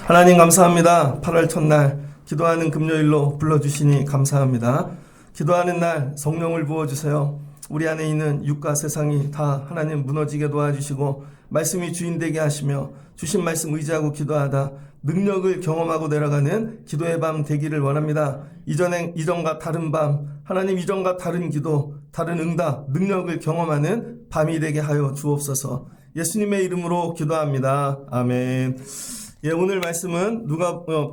하나님 감사합니다. 8월 첫날 기도하는 금요일로 불러주시니 감사합니다. 기도하는 날 성령을 부어주세요. 우리 안에 있는 육과 세상이 다 하나님 무너지게 도와주시고 말씀이 주인 되게 하시며 주신 말씀 의지하고 기도하다 능력을 경험하고 내려가는 기도의 밤 되기를 원합니다. 이전과 다른 밤, 하나님 이전과 다른 기도, 다른 응답, 능력을 경험하는 밤이 되게 하여 주옵소서. 예수님의 이름으로 기도합니다. 아멘. 예, 오늘 말씀은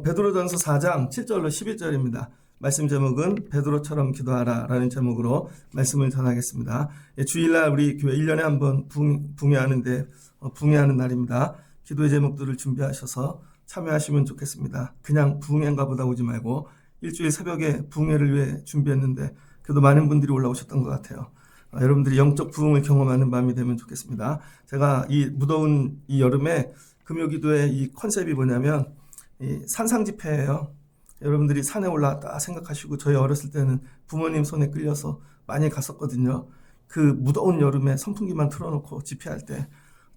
베드로전서 4장 7절로 11절입니다. 말씀 제목은 베드로처럼 기도하라 라는 제목으로 말씀을 전하겠습니다. 예, 주일날 우리 교회 1년에 한 번 붕해하는 날입니다. 기도의 제목들을 준비하셔서 참여하시면 좋겠습니다. 그냥 붕해인가 보다 오지 말고 일주일 새벽에 붕해를 위해 준비했는데 그래도 많은 분들이 올라오셨던 것 같아요. 여러분들이 영적 부흥을 경험하는 밤이 되면 좋겠습니다. 제가 이 무더운 이 여름에 금요기도의 이 컨셉이 뭐냐면 이 산상집회예요. 여러분들이 산에 올라왔다 생각하시고 저희 어렸을 때는 부모님 손에 끌려서 많이 갔었거든요. 그 무더운 여름에 선풍기만 틀어놓고 집회할 때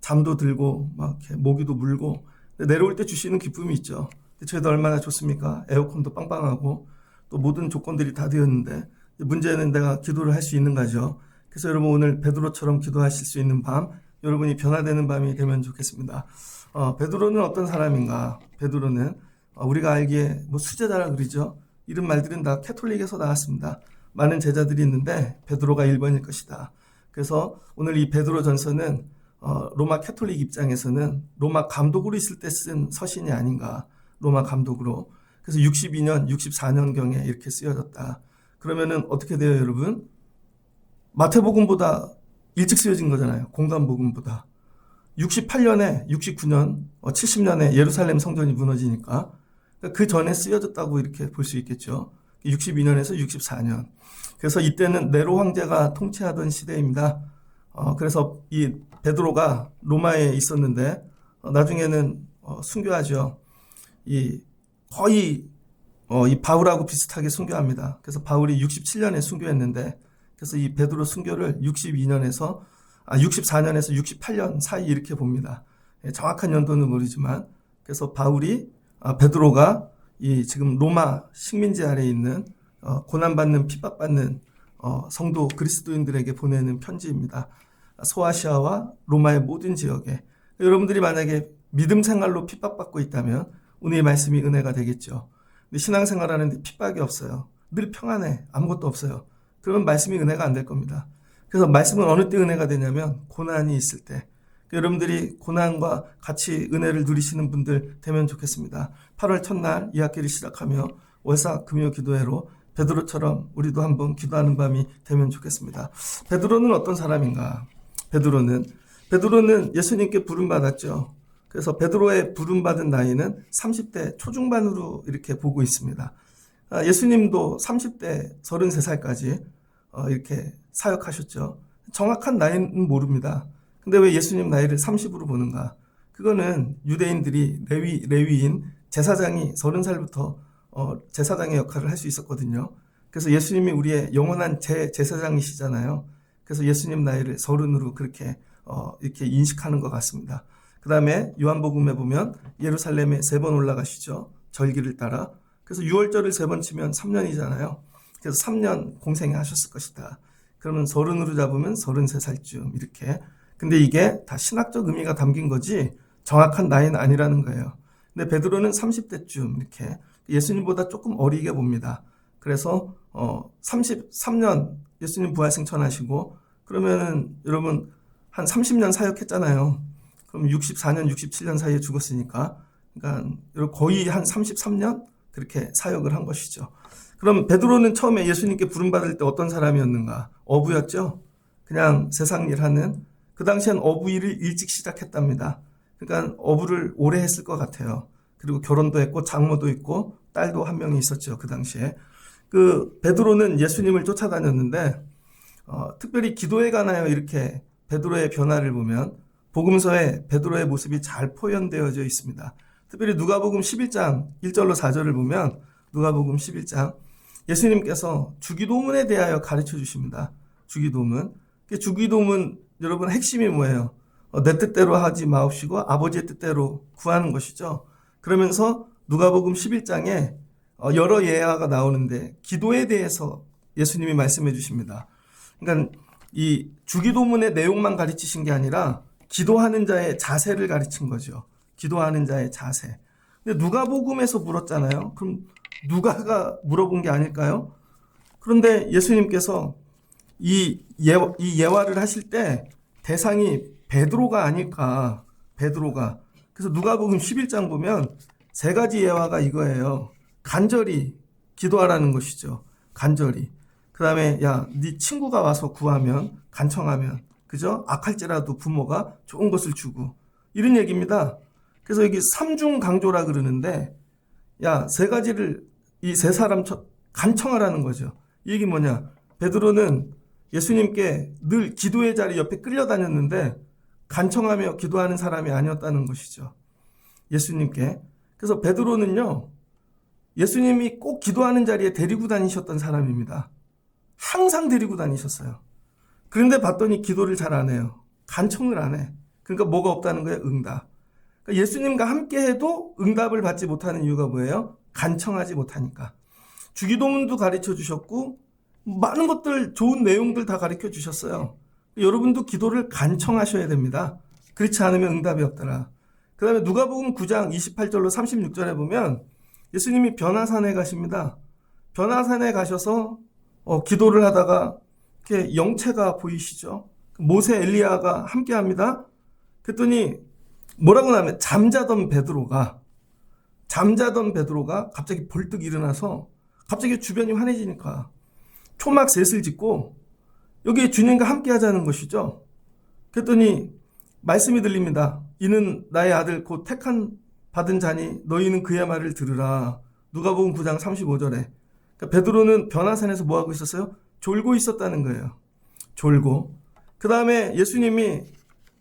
잠도 들고 막 이렇게 모기도 물고 내려올 때 주시는 기쁨이 있죠. 저희도 얼마나 좋습니까? 에어컨도 빵빵하고 또 모든 조건들이 다 되었는데 문제는 내가 기도를 할 수 있는 거죠. 그래서 여러분 오늘 베드로처럼 기도하실 수 있는 밤, 여러분이 변화되는 밤이 되면 좋겠습니다. 베드로는 어떤 사람인가? 베드로는 우리가 알기에 수제자라 그러죠. 이런 말들은 다 캐톨릭에서 나왔습니다. 많은 제자들이 있는데 베드로가 1번일 것이다. 그래서 오늘 이 베드로전서는 로마 캐톨릭 입장에서는 로마 감독으로 있을 때 쓴 서신이 아닌가. 로마 감독으로. 그래서 62년, 64년경에 이렇게 쓰여졌다. 그러면은 어떻게 돼요, 여러분? 마태복음보다 일찍 쓰여진 거잖아요. 공간복음보다. 68년에, 69년, 70년에 예루살렘 성전이 무너지니까 그 전에 쓰여졌다고 이렇게 볼 수 있겠죠. 62년에서 64년. 그래서 이때는 네로 황제가 통치하던 시대입니다. 그래서 이 베드로가 로마에 있었는데 나중에는 순교하죠. 거의 이 바울하고 비슷하게 순교합니다. 그래서 바울이 67년에 순교했는데 그래서 이 베드로 순교를 64년에서 68년 사이 이렇게 봅니다. 정확한 연도는 모르지만 그래서 베드로가 이 지금 로마 식민지 아래에 있는 고난받는 핍박받는 성도 그리스도인들에게 보내는 편지입니다. 소아시아와 로마의 모든 지역에 여러분들이 만약에 믿음 생활로 핍박받고 있다면 오늘 이 말씀이 은혜가 되겠죠. 근데 신앙생활하는데 핍박이 없어요. 늘 평안해. 아무것도 없어요. 그러면 말씀이 은혜가 안 될 겁니다. 그래서 말씀은 어느 때 은혜가 되냐면 고난이 있을 때. 여러분들이 고난과 같이 은혜를 누리시는 분들 되면 좋겠습니다. 8월 첫날 이 학기를 시작하며 월사 금요 기도회로 베드로처럼 우리도 한번 기도하는 밤이 되면 좋겠습니다. 베드로는 어떤 사람인가? 베드로는 예수님께 부름받았죠. 그래서 베드로의 부름받은 나이는 30대 초중반으로 이렇게 보고 있습니다. 예수님도 30대 33살까지 이렇게 사역하셨죠. 정확한 나이는 모릅니다. 근데 왜 예수님 나이를 30으로 보는가? 그거는 유대인들이 레위인 제사장이 30살부터 제사장의 역할을 할 수 있었거든요. 그래서 예수님이 우리의 영원한 제사장이시잖아요. 그래서 예수님 나이를 30으로 그렇게 이렇게 인식하는 것 같습니다. 그 다음에 요한복음에 보면 예루살렘에 3번 올라가시죠. 절기를 따라. 그래서 6월절을 3번 치면 3년이잖아요. 그래서 3년 공생에 하셨을 것이다. 그러면 30으로 잡으면 33살쯤 이렇게. 근데 이게 다 신학적 의미가 담긴 거지 정확한 나이는 아니라는 거예요. 근데 베드로는 30대쯤 이렇게 예수님보다 조금 어리게 봅니다. 그래서 33년 예수님 부활승천하시고 그러면은 여러분 한 30년 사역했잖아요. 그럼 64년, 67년 사이에 죽었으니까 그러니까 거의 한 33년 그렇게 사역을 한 것이죠. 그럼 베드로는 처음에 예수님께 부름받을 때 어떤 사람이었는가? 어부였죠. 그냥 세상 일하는. 그 당시엔 어부 일을 일찍 시작했답니다. 그러니까 어부를 오래 했을 것 같아요. 그리고 결혼도 했고 장모도 있고 딸도 한 명이 있었죠. 그 당시에. 그 베드로는 예수님을 쫓아다녔는데 특별히 기도에 관하여 이렇게 베드로의 변화를 보면 복음서에 베드로의 모습이 잘 표현되어져 있습니다. 특별히 누가복음 11장 1절로 4절을 보면 누가복음 11장 예수님께서 주기도문에 대하여 가르쳐 주십니다. 주기도문. 주기도문 여러분 핵심이 뭐예요? 내 뜻대로 하지 마옵시고 아버지의 뜻대로 구하는 것이죠. 그러면서 누가복음 11장에 여러 예화가 나오는데 기도에 대해서 예수님이 말씀해 주십니다. 그러니까 이 주기도문의 내용만 가르치신 게 아니라 기도하는 자의 자세를 가르친 거죠. 기도하는 자의 자세. 근데 누가복음에서 물었잖아요. 그럼 누가가 물어본 게 아닐까요? 그런데 예수님께서 이 예화를 하실 때 대상이 베드로가 아닐까. 베드로가. 그래서 누가복음 11장 보면 세 가지 예화가 이거예요. 간절히 기도하라는 것이죠. 간절히. 그 다음에 야, 네 친구가 와서 구하면 간청하면 그죠? 악할지라도 부모가 좋은 것을 주고 이런 얘기입니다. 그래서 여기 삼중 강조라 그러는데 야, 세 가지를 이 세 사람 간청하라는 거죠. 이 얘기 뭐냐? 베드로는 예수님께 늘 기도의 자리 옆에 끌려다녔는데 간청하며 기도하는 사람이 아니었다는 것이죠. 예수님께. 그래서 베드로는요. 예수님이 꼭 기도하는 자리에 데리고 다니셨던 사람입니다. 항상 데리고 다니셨어요. 그런데 봤더니 기도를 잘 안 해요. 간청을 안 해. 그러니까 뭐가 없다는 거예요? 응답. 그러니까 예수님과 함께 해도 응답을 받지 못하는 이유가 뭐예요? 간청하지 못하니까. 주기도문도 가르쳐 주셨고 많은 것들 좋은 내용들 다 가르쳐 주셨어요. 여러분도 기도를 간청하셔야 됩니다. 그렇지 않으면 응답이 없더라. 그 다음에 누가복음 9장 28절로 36절에 보면 예수님이 변화산에 가십니다. 변화산에 가셔서 기도를 하다가 이렇게 영체가 보이시죠. 모세 엘리야가 함께합니다. 그랬더니 뭐라고 나면 잠자던 베드로가 갑자기 벌떡 일어나서 갑자기 주변이 환해지니까 초막 셋을 짓고 여기 주님과 함께 하자는 것이죠. 그랬더니 말씀이 들립니다. 이는 나의 아들 곧 택한 받은 자니 너희는 그의 말을 들으라. 누가복음 9장 35절에. 그러니까 베드로는 변화산에서 뭐하고 있었어요? 졸고 있었다는 거예요. 졸고. 그 다음에 예수님이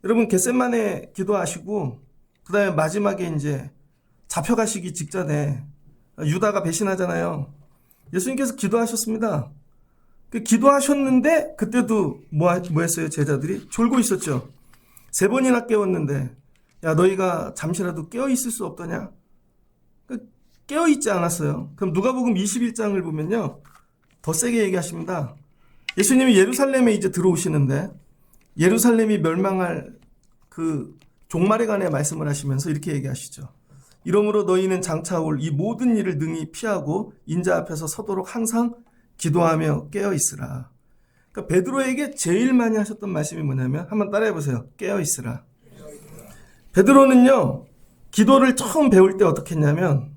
여러분 겟세마네 기도하시고 그 다음에 마지막에 이제 잡혀가시기 직전에 유다가 배신하잖아요. 예수님께서 기도하셨습니다. 기도하셨는데 그때도 뭐 했어요? 제자들이 졸고 있었죠. 3번이나 깨웠는데 야 너희가 잠시라도 깨어있을 수 없더냐? 깨어있지 않았어요. 그럼 누가복음 21장을 보면요. 더 세게 얘기하십니다. 예수님이 예루살렘에 이제 들어오시는데 예루살렘이 멸망할 그 종말에 관해 말씀을 하시면서 이렇게 얘기하시죠. 이러므로 너희는 장차 올 이 모든 일을 능히 피하고 인자 앞에서 서도록 항상 기도하며 깨어있으라. 그러니까 베드로에게 제일 많이 하셨던 말씀이 뭐냐면 한번 따라해보세요. 깨어있으라. 베드로는요. 기도를 처음 배울 때 어떻게 했냐면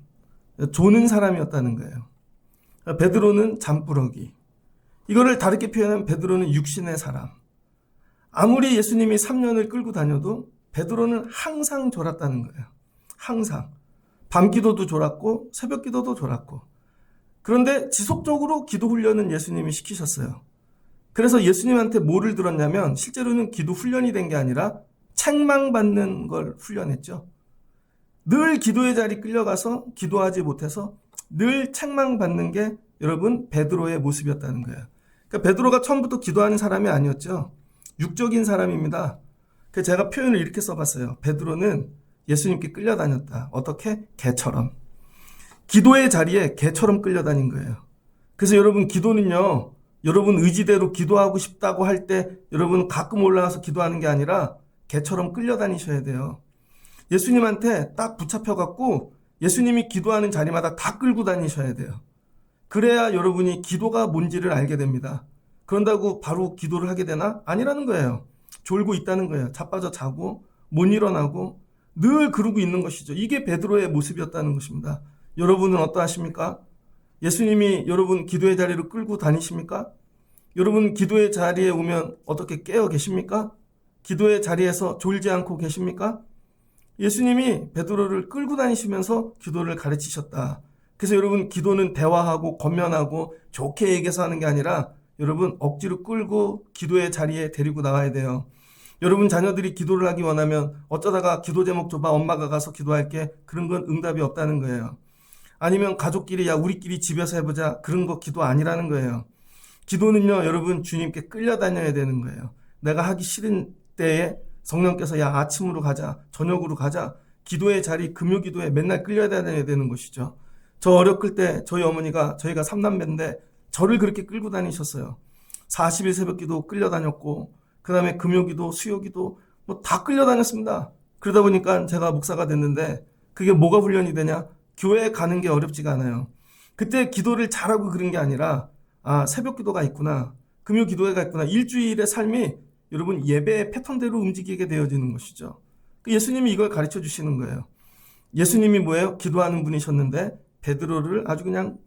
조는 사람이었다는 거예요. 베드로는 잠꾸러기. 이거를 다르게 표현하면 베드로는 육신의 사람. 아무리 예수님이 3년을 끌고 다녀도 베드로는 항상 졸았다는 거예요. 항상. 밤기도도 졸았고 새벽기도도 졸았고. 그런데 지속적으로 기도 훈련은 예수님이 시키셨어요. 그래서 예수님한테 뭐를 들었냐면 실제로는 기도 훈련이 된 게 아니라 책망받는 걸 훈련했죠. 늘 기도의 자리 끌려가서 기도하지 못해서 늘 책망받는 게 여러분 베드로의 모습이었다는 거예요. 그러니까 베드로가 처음부터 기도하는 사람이 아니었죠. 육적인 사람입니다. 그래서 제가 표현을 이렇게 써봤어요. 베드로는 예수님께 끌려다녔다. 어떻게? 개처럼. 기도의 자리에 개처럼 끌려다닌 거예요. 그래서 여러분 기도는요. 여러분 의지대로 기도하고 싶다고 할 때 여러분 가끔 올라가서 기도하는 게 아니라 개처럼 끌려다니셔야 돼요. 예수님한테 딱 붙잡혀갖고 예수님이 기도하는 자리마다 다 끌고 다니셔야 돼요. 그래야 여러분이 기도가 뭔지를 알게 됩니다. 그런다고 바로 기도를 하게 되나? 아니라는 거예요. 졸고 있다는 거예요. 자빠져 자고 못 일어나고 늘 그러고 있는 것이죠. 이게 베드로의 모습이었다는 것입니다. 여러분은 어떠하십니까? 예수님이 여러분 기도의 자리로 끌고 다니십니까? 여러분 기도의 자리에 오면 어떻게 깨어 계십니까? 기도의 자리에서 졸지 않고 계십니까? 예수님이 베드로를 끌고 다니시면서 기도를 가르치셨다. 그래서 여러분 기도는 대화하고 권면하고 좋게 얘기해서 하는 게 아니라 여러분 억지로 끌고 기도의 자리에 데리고 나가야 돼요. 여러분 자녀들이 기도를 하기 원하면 어쩌다가 기도 제목 줘봐 엄마가 가서 기도할게 그런 건 응답이 없다는 거예요. 아니면 가족끼리 야 우리끼리 집에서 해보자 그런 거 기도 아니라는 거예요. 기도는요 여러분 주님께 끌려다녀야 되는 거예요. 내가 하기 싫은 때에 성령께서 야 아침으로 가자 저녁으로 가자 기도의 자리 금요기도에 맨날 끌려다녀야 되는 것이죠. 저 어렸을 때 저희 어머니가 저희가 3남매인데 저를 그렇게 끌고 다니셨어요. 40일 새벽기도 끌려다녔고 그 다음에 금요기도 수요기도 뭐 다 끌려다녔습니다. 그러다 보니까 제가 목사가 됐는데 그게 뭐가 훈련이 되냐? 교회에 가는 게 어렵지가 않아요. 그때 기도를 잘하고 그런 게 아니라 새벽기도가 있구나 금요기도회가 있구나 일주일의 삶이 여러분 예배의 패턴대로 움직이게 되어지는 것이죠. 예수님이 이걸 가르쳐 주시는 거예요. 예수님이 뭐예요? 기도하는 분이셨는데 베드로를 아주 그냥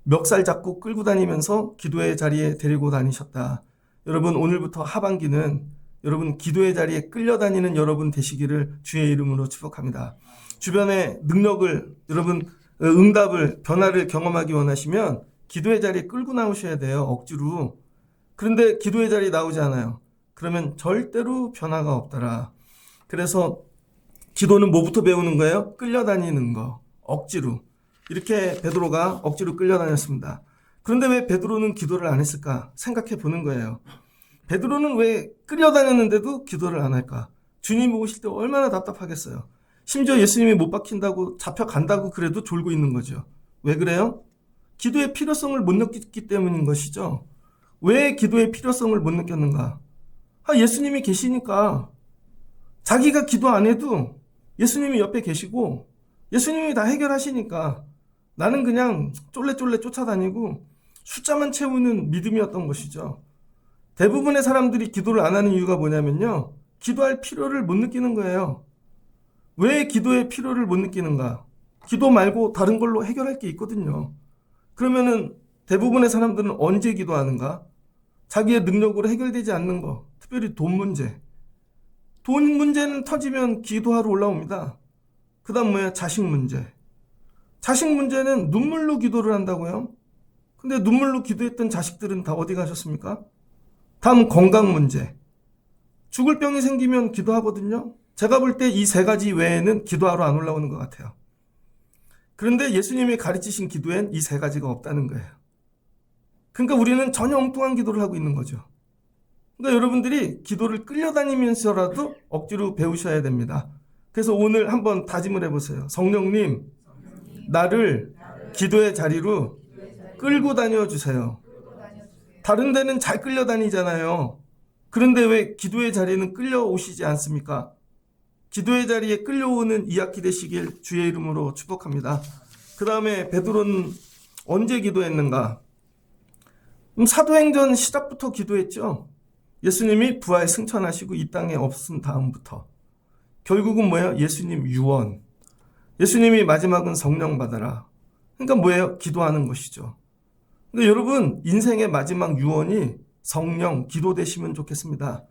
멱살 잡고 끌고 다니면서 기도의 자리에 데리고 다니셨다. 여러분 오늘부터 하반기는 여러분 기도의 자리에 끌려다니는 여러분 되시기를 주의 이름으로 축복합니다. 주변의 능력을 여러분 응답을 변화를 경험하기 원하시면 기도의 자리에 끌고 나오셔야 돼요. 억지로. 그런데 기도의 자리에 나오지 않아요. 그러면 절대로 변화가 없더라. 그래서 기도는 뭐부터 배우는 거예요? 끌려다니는 거. 억지로. 이렇게 베드로가 억지로 끌려다녔습니다. 그런데 왜 베드로는 기도를 안 했을까? 생각해 보는 거예요. 베드로는 왜 끌려다녔는데도 기도를 안 할까? 주님 오실 때 얼마나 답답하겠어요. 심지어 예수님이 못 박힌다고 잡혀간다고 그래도 졸고 있는 거죠. 왜 그래요? 기도의 필요성을 못 느꼈기 때문인 것이죠. 왜 기도의 필요성을 못 느꼈는가? 예수님이 계시니까 자기가 기도 안 해도 예수님이 옆에 계시고 예수님이 다 해결하시니까 나는 그냥 쫄래쫄래 쫓아다니고 숫자만 채우는 믿음이었던 것이죠. 대부분의 사람들이 기도를 안 하는 이유가 뭐냐면요. 기도할 필요를 못 느끼는 거예요. 왜 기도의 필요를 못 느끼는가? 기도 말고 다른 걸로 해결할 게 있거든요. 그러면은 대부분의 사람들은 언제 기도하는가? 자기의 능력으로 해결되지 않는 거. 특별히 돈 문제. 돈 문제는 터지면 기도하러 올라옵니다. 그 다음 뭐야? 자식 문제. 자식 문제는 눈물로 기도를 한다고요? 근데 눈물로 기도했던 자식들은 다 어디 가셨습니까? 다음 건강 문제. 죽을 병이 생기면 기도하거든요. 제가 볼 때 이 3가지 외에는 기도하러 안 올라오는 것 같아요. 그런데 예수님이 가르치신 기도엔 이 3가지가 없다는 거예요. 그러니까 우리는 전혀 엉뚱한 기도를 하고 있는 거죠. 그러니까 여러분들이 기도를 끌려다니면서라도 억지로 배우셔야 됩니다. 그래서 오늘 한번 다짐을 해보세요. 성령님, 나를 기도의 자리로 끌고 다녀주세요. 다른 데는 잘 끌려다니잖아요. 그런데 왜 기도의 자리는 끌려오시지 않습니까? 기도의 자리에 끌려오는 이 학기 되시길 주의 이름으로 축복합니다. 그 다음에 베드로는 언제 기도했는가? 사도행전 시작부터 기도했죠. 예수님이 부활 승천하시고 이 땅에 없은 다음부터. 결국은 뭐예요? 예수님 유언. 예수님이 마지막은 성령 받아라. 그러니까 뭐예요? 기도하는 것이죠. 근데 여러분 인생의 마지막 유언이 성령, 기도 되시면 좋겠습니다.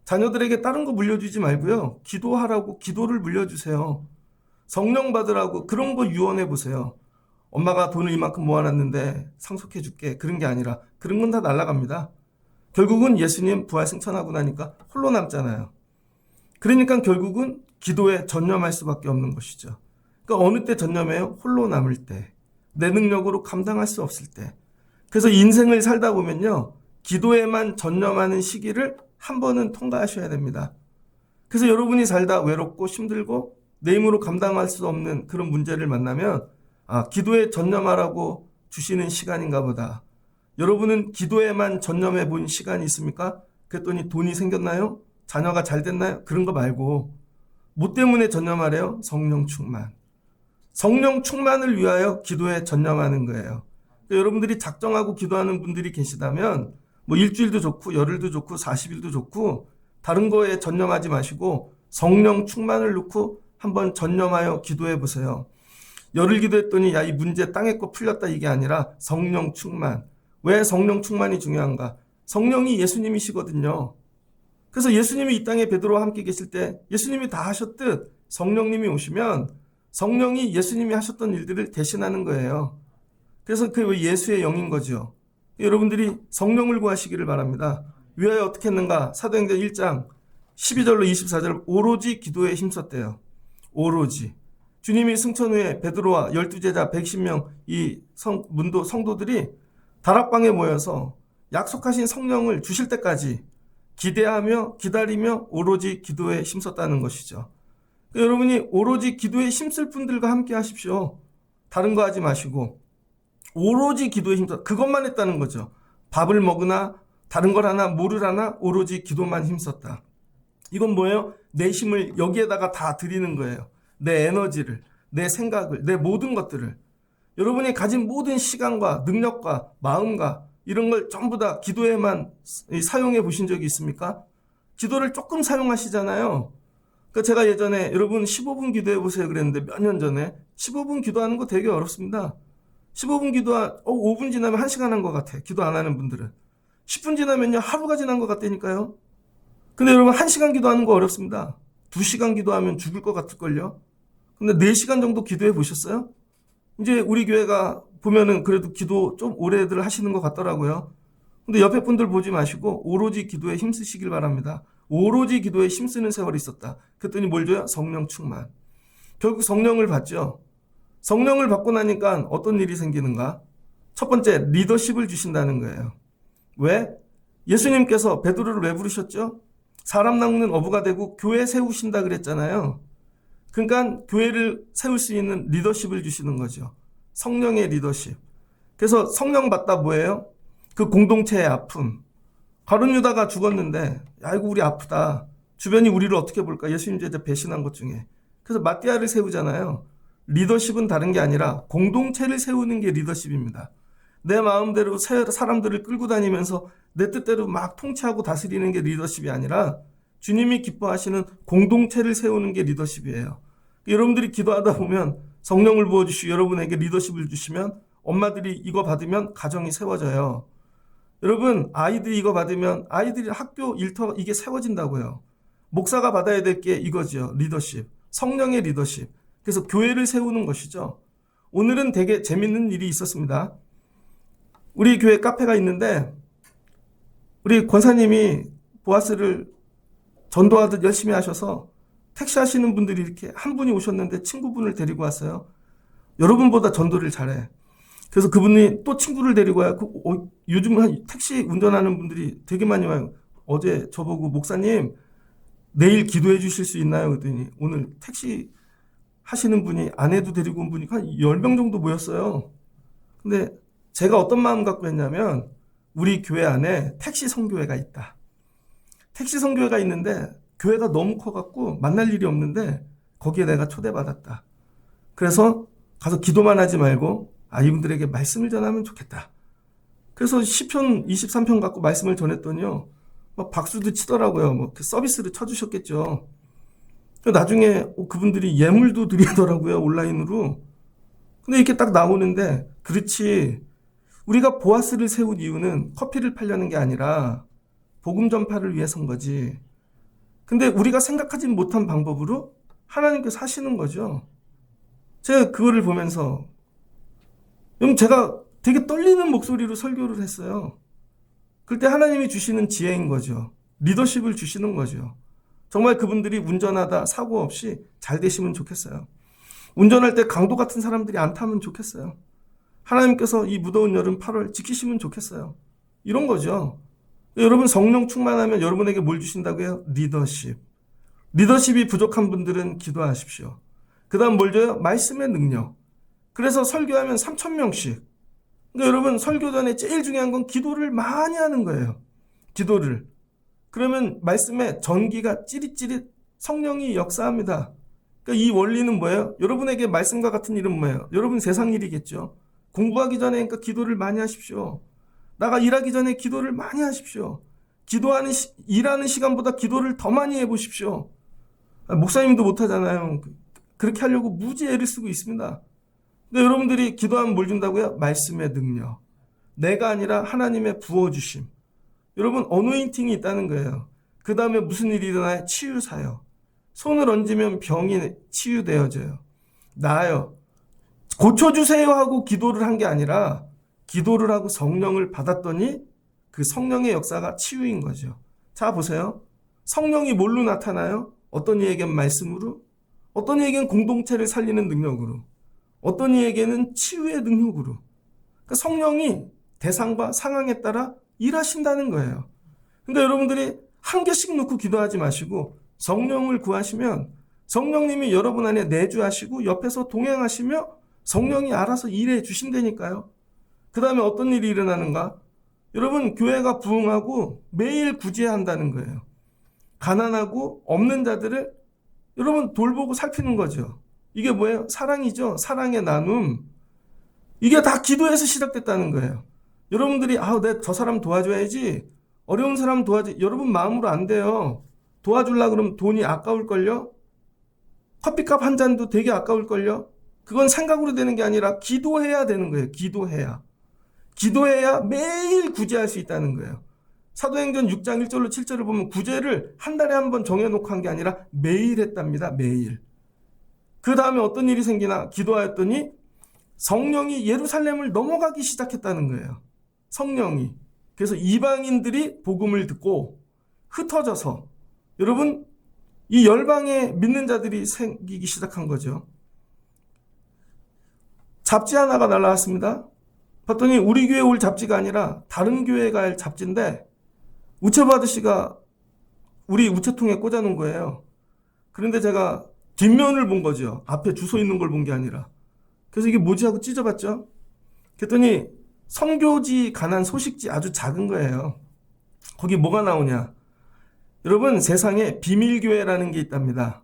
자녀들에게 다른 거 물려주지 말고요. 기도하라고 기도를 물려주세요. 성령 받으라고 그런 거 유언해 보세요. 엄마가 돈을 이만큼 모아놨는데 상속해 줄게. 그런 게 아니라 그런 건 다 날아갑니다. 결국은 예수님 부활 승천하고 나니까 홀로 남잖아요. 그러니까 결국은 기도에 전념할 수밖에 없는 것이죠. 그러니까 어느 때 전념해요? 홀로 남을 때. 내 능력으로 감당할 수 없을 때. 그래서 인생을 살다 보면요. 기도에만 전념하는 시기를 한 번은 통과하셔야 됩니다. 그래서 여러분이 살다 외롭고 힘들고 내 힘으로 감당할 수 없는 그런 문제를 만나면 기도에 전념하라고 주시는 시간인가 보다. 여러분은 기도에만 전념해 본 시간이 있습니까? 그랬더니 돈이 생겼나요? 자녀가 잘 됐나요? 그런 거 말고 뭐 때문에 전념하래요? 성령 충만. 성령 충만을 위하여 기도에 전념하는 거예요. 그러니까 여러분들이 작정하고 기도하는 분들이 계시다면 뭐 일주일도 좋고 열흘도 좋고 40일도 좋고 다른 거에 전념하지 마시고 성령 충만을 놓고 한번 전념하여 기도해 보세요. 열흘 기도했더니 야, 이 문제 땅에 거 풀렸다 이게 아니라 성령 충만. 왜 성령 충만이 중요한가? 성령이 예수님이시거든요. 그래서 예수님이 이 땅에 베드로와 함께 계실 때 예수님이 다 하셨듯 성령님이 오시면 성령이 예수님이 하셨던 일들을 대신하는 거예요. 그래서 그게 예수의 영인 거죠. 여러분들이 성령을 구하시기를 바랍니다. 위하여 어떻게 했는가? 사도행전 1장 12절로 24절 오로지 기도에 힘썼대요. 오로지. 주님이 승천 후에 베드로와 12제자 110명 이 문도 성도들이 다락방에 모여서 약속하신 성령을 주실 때까지 기대하며 기다리며 오로지 기도에 힘썼다는 것이죠. 여러분이 오로지 기도에 힘쓸 분들과 함께 하십시오. 다른 거 하지 마시고 오로지 기도에 힘써 그것만 했다는 거죠. 밥을 먹으나 다른 걸 하나 뭐를 하나 오로지 기도만 힘썼다. 이건 뭐예요? 내 힘을 여기에다가 다 드리는 거예요. 내 에너지를, 내 생각을, 내 모든 것들을. 여러분이 가진 모든 시간과 능력과 마음과 이런 걸 전부 다 기도에만 사용해 보신 적이 있습니까? 기도를 조금 사용하시잖아요. 그러니까 제가 예전에 여러분 15분 기도해 보세요 그랬는데 몇 년 전에 15분 기도하는 거 되게 어렵습니다. 15분 5분 지나면 1시간 한 것 같아. 기도 안 하는 분들은. 10분 지나면요 하루가 지난 것 같다니까요. 근데 여러분 1시간 기도하는 거 어렵습니다. 2시간 기도하면 죽을 것 같을걸요. 근데 4시간 정도 기도해 보셨어요? 이제 우리 교회가 보면은 그래도 기도 좀 오래들 하시는 것 같더라고요. 근데 옆에 분들 보지 마시고 오로지 기도에 힘쓰시길 바랍니다. 오로지 기도에 힘쓰는 세월이 있었다. 그랬더니 뭘 줘요? 성령 충만. 결국 성령을 받죠. 성령을 받고 나니까 어떤 일이 생기는가? 첫 번째, 리더십을 주신다는 거예요. 왜? 예수님께서 베드로를 왜 부르셨죠? 사람 낚는 어부가 되고 교회 세우신다 그랬잖아요. 그러니까 교회를 세울 수 있는 리더십을 주시는 거죠. 성령의 리더십. 그래서 성령 받다 뭐예요? 그 공동체의 아픔. 가룟 유다가 죽었는데 아이고 우리 아프다. 주변이 우리를 어떻게 볼까? 예수님 제자 배신한 것 중에. 그래서 마띠아를 세우잖아요. 리더십은 다른 게 아니라 공동체를 세우는 게 리더십입니다. 내 마음대로 사람들을 끌고 다니면서 내 뜻대로 막 통치하고 다스리는 게 리더십이 아니라 주님이 기뻐하시는 공동체를 세우는 게 리더십이에요. 여러분들이 기도하다 보면 성령을 부어주시고 여러분에게 리더십을 주시면 엄마들이 이거 받으면 가정이 세워져요. 여러분 아이들이 이거 받으면 아이들이 학교 일터 이게 세워진다고요. 목사가 받아야 될 게 이거죠. 리더십. 성령의 리더십. 그래서 교회를 세우는 것이죠. 오늘은 되게 재밌는 일이 있었습니다. 우리 교회 카페가 있는데 우리 권사님이 보아스를 전도하듯 열심히 하셔서 택시 하시는 분들이 이렇게 한 분이 오셨는데 친구분을 데리고 왔어요. 여러분보다 전도를 잘해. 그래서 그분이 또 친구를 데리고 와요. 요즘 택시 운전하는 분들이 되게 많이 와요. 어제 저보고 목사님 내일 기도해 주실 수 있나요? 그랬더니 오늘 택시 하시는 분이 아내도 데리고 온 분이 한 10명 정도 모였어요. 근데 제가 어떤 마음 갖고 했냐면 우리 교회 안에 택시 선교회가 있다. 택시 선교회가 있는데 교회가 너무 커갖고 만날 일이 없는데 거기에 내가 초대받았다. 그래서 가서 기도만 하지 말고 이분들에게 말씀을 전하면 좋겠다. 그래서 시편 23편 갖고 말씀을 전했더니요. 막 박수도 치더라고요. 서비스를 쳐주셨겠죠. 나중에 그분들이 예물도 드리더라고요. 온라인으로. 근데 이렇게 딱 나오는데 그렇지. 우리가 보아스를 세운 이유는 커피를 팔려는 게 아니라 복음 전파를 위해서인 거지. 근데 우리가 생각하지 못한 방법으로 하나님께서 하시는 거죠. 제가 그거를 보면서 제가 되게 떨리는 목소리로 설교를 했어요. 그때 하나님이 주시는 지혜인 거죠. 리더십을 주시는 거죠. 정말 그분들이 운전하다 사고 없이 잘 되시면 좋겠어요. 운전할 때 강도 같은 사람들이 안 타면 좋겠어요. 하나님께서 이 무더운 여름 8월 지키시면 좋겠어요. 이런 거죠. 여러분 성령 충만하면 여러분에게 뭘 주신다고요? 리더십. 리더십이 부족한 분들은 기도하십시오. 그 다음 뭘 줘요? 말씀의 능력. 그래서 설교하면 3,000명씩. 그러니까 여러분 설교 전에 제일 중요한 건 기도를 많이 하는 거예요. 기도를. 그러면 말씀에 전기가 찌릿찌릿 성령이 역사합니다. 그러니까 이 원리는 뭐예요? 여러분에게 말씀과 같은 일은 뭐예요? 여러분 세상 일이겠죠. 공부하기 전에 그러니까 기도를 많이 하십시오. 나가 일하기 전에 기도를 많이 하십시오. 일하는 시간보다 기도를 더 많이 해보십시오. 목사님도 못하잖아요. 그렇게 하려고 무지 애를 쓰고 있습니다. 근데 여러분들이 기도하면 뭘 준다고요? 말씀의 능력. 내가 아니라 하나님의 부어주심. 여러분 어노인팅이 있다는 거예요. 그 다음에 무슨 일이 일어나요? 치유사요. 손을 얹으면 병이 치유되어져요. 나아요. 고쳐주세요 하고 기도를 한 게 아니라 기도를 하고 성령을 받았더니 그 성령의 역사가 치유인 거죠. 자 보세요. 성령이 뭘로 나타나요? 어떤 이에겐 말씀으로, 어떤 이에게는 공동체를 살리는 능력으로, 어떤 이에게는 치유의 능력으로. 그러니까 성령이 대상과 상황에 따라 일하신다는 거예요. 그러니까 여러분들이 한 개씩 놓고 기도하지 마시고 성령을 구하시면 성령님이 여러분 안에 내주하시고 옆에서 동행하시며 성령이 알아서 일해 주신다니까요. 그 다음에 어떤 일이 일어나는가? 여러분, 교회가 부흥하고 매일 구제해야 한다는 거예요. 가난하고 없는 자들을 여러분 돌보고 살피는 거죠. 이게 뭐예요? 사랑이죠. 사랑의 나눔. 이게 다 기도에서 시작됐다는 거예요. 여러분들이 내가 저 사람 도와줘야지, 어려운 사람 도와줘, 여러분 마음으로 안 돼요. 도와주려고 그러면 돈이 아까울걸요? 커피값 한 잔도 되게 아까울걸요? 그건 생각으로 되는 게 아니라 기도해야 되는 거예요. 기도해야 매일 구제할 수 있다는 거예요. 사도행전 6장 1절로 7절을 보면 구제를 한 달에 한 번 정해놓고 한 게 아니라 매일 했답니다. 매일. 그 다음에 어떤 일이 생기나 기도하였더니 성령이 예루살렘을 넘어가기 시작했다는 거예요. 성령이. 그래서 이방인들이 복음을 듣고 흩어져서 여러분 이 열방에 믿는 자들이 생기기 시작한 거죠. 잡지 하나가 날라왔습니다. 봤더니 우리 교회 올 잡지가 아니라 다른 교회에 갈 잡지인데 우체부 아저씨가 우리 우체통에 꽂아놓은 거예요. 그런데 제가 뒷면을 본 거죠. 앞에 주소 있는 걸 본 게 아니라. 그래서 이게 뭐지 하고 찢어봤죠. 그랬더니 선교지 관한 소식지 아주 작은 거예요. 거기 뭐가 나오냐. 여러분, 세상에 비밀교회라는 게 있답니다.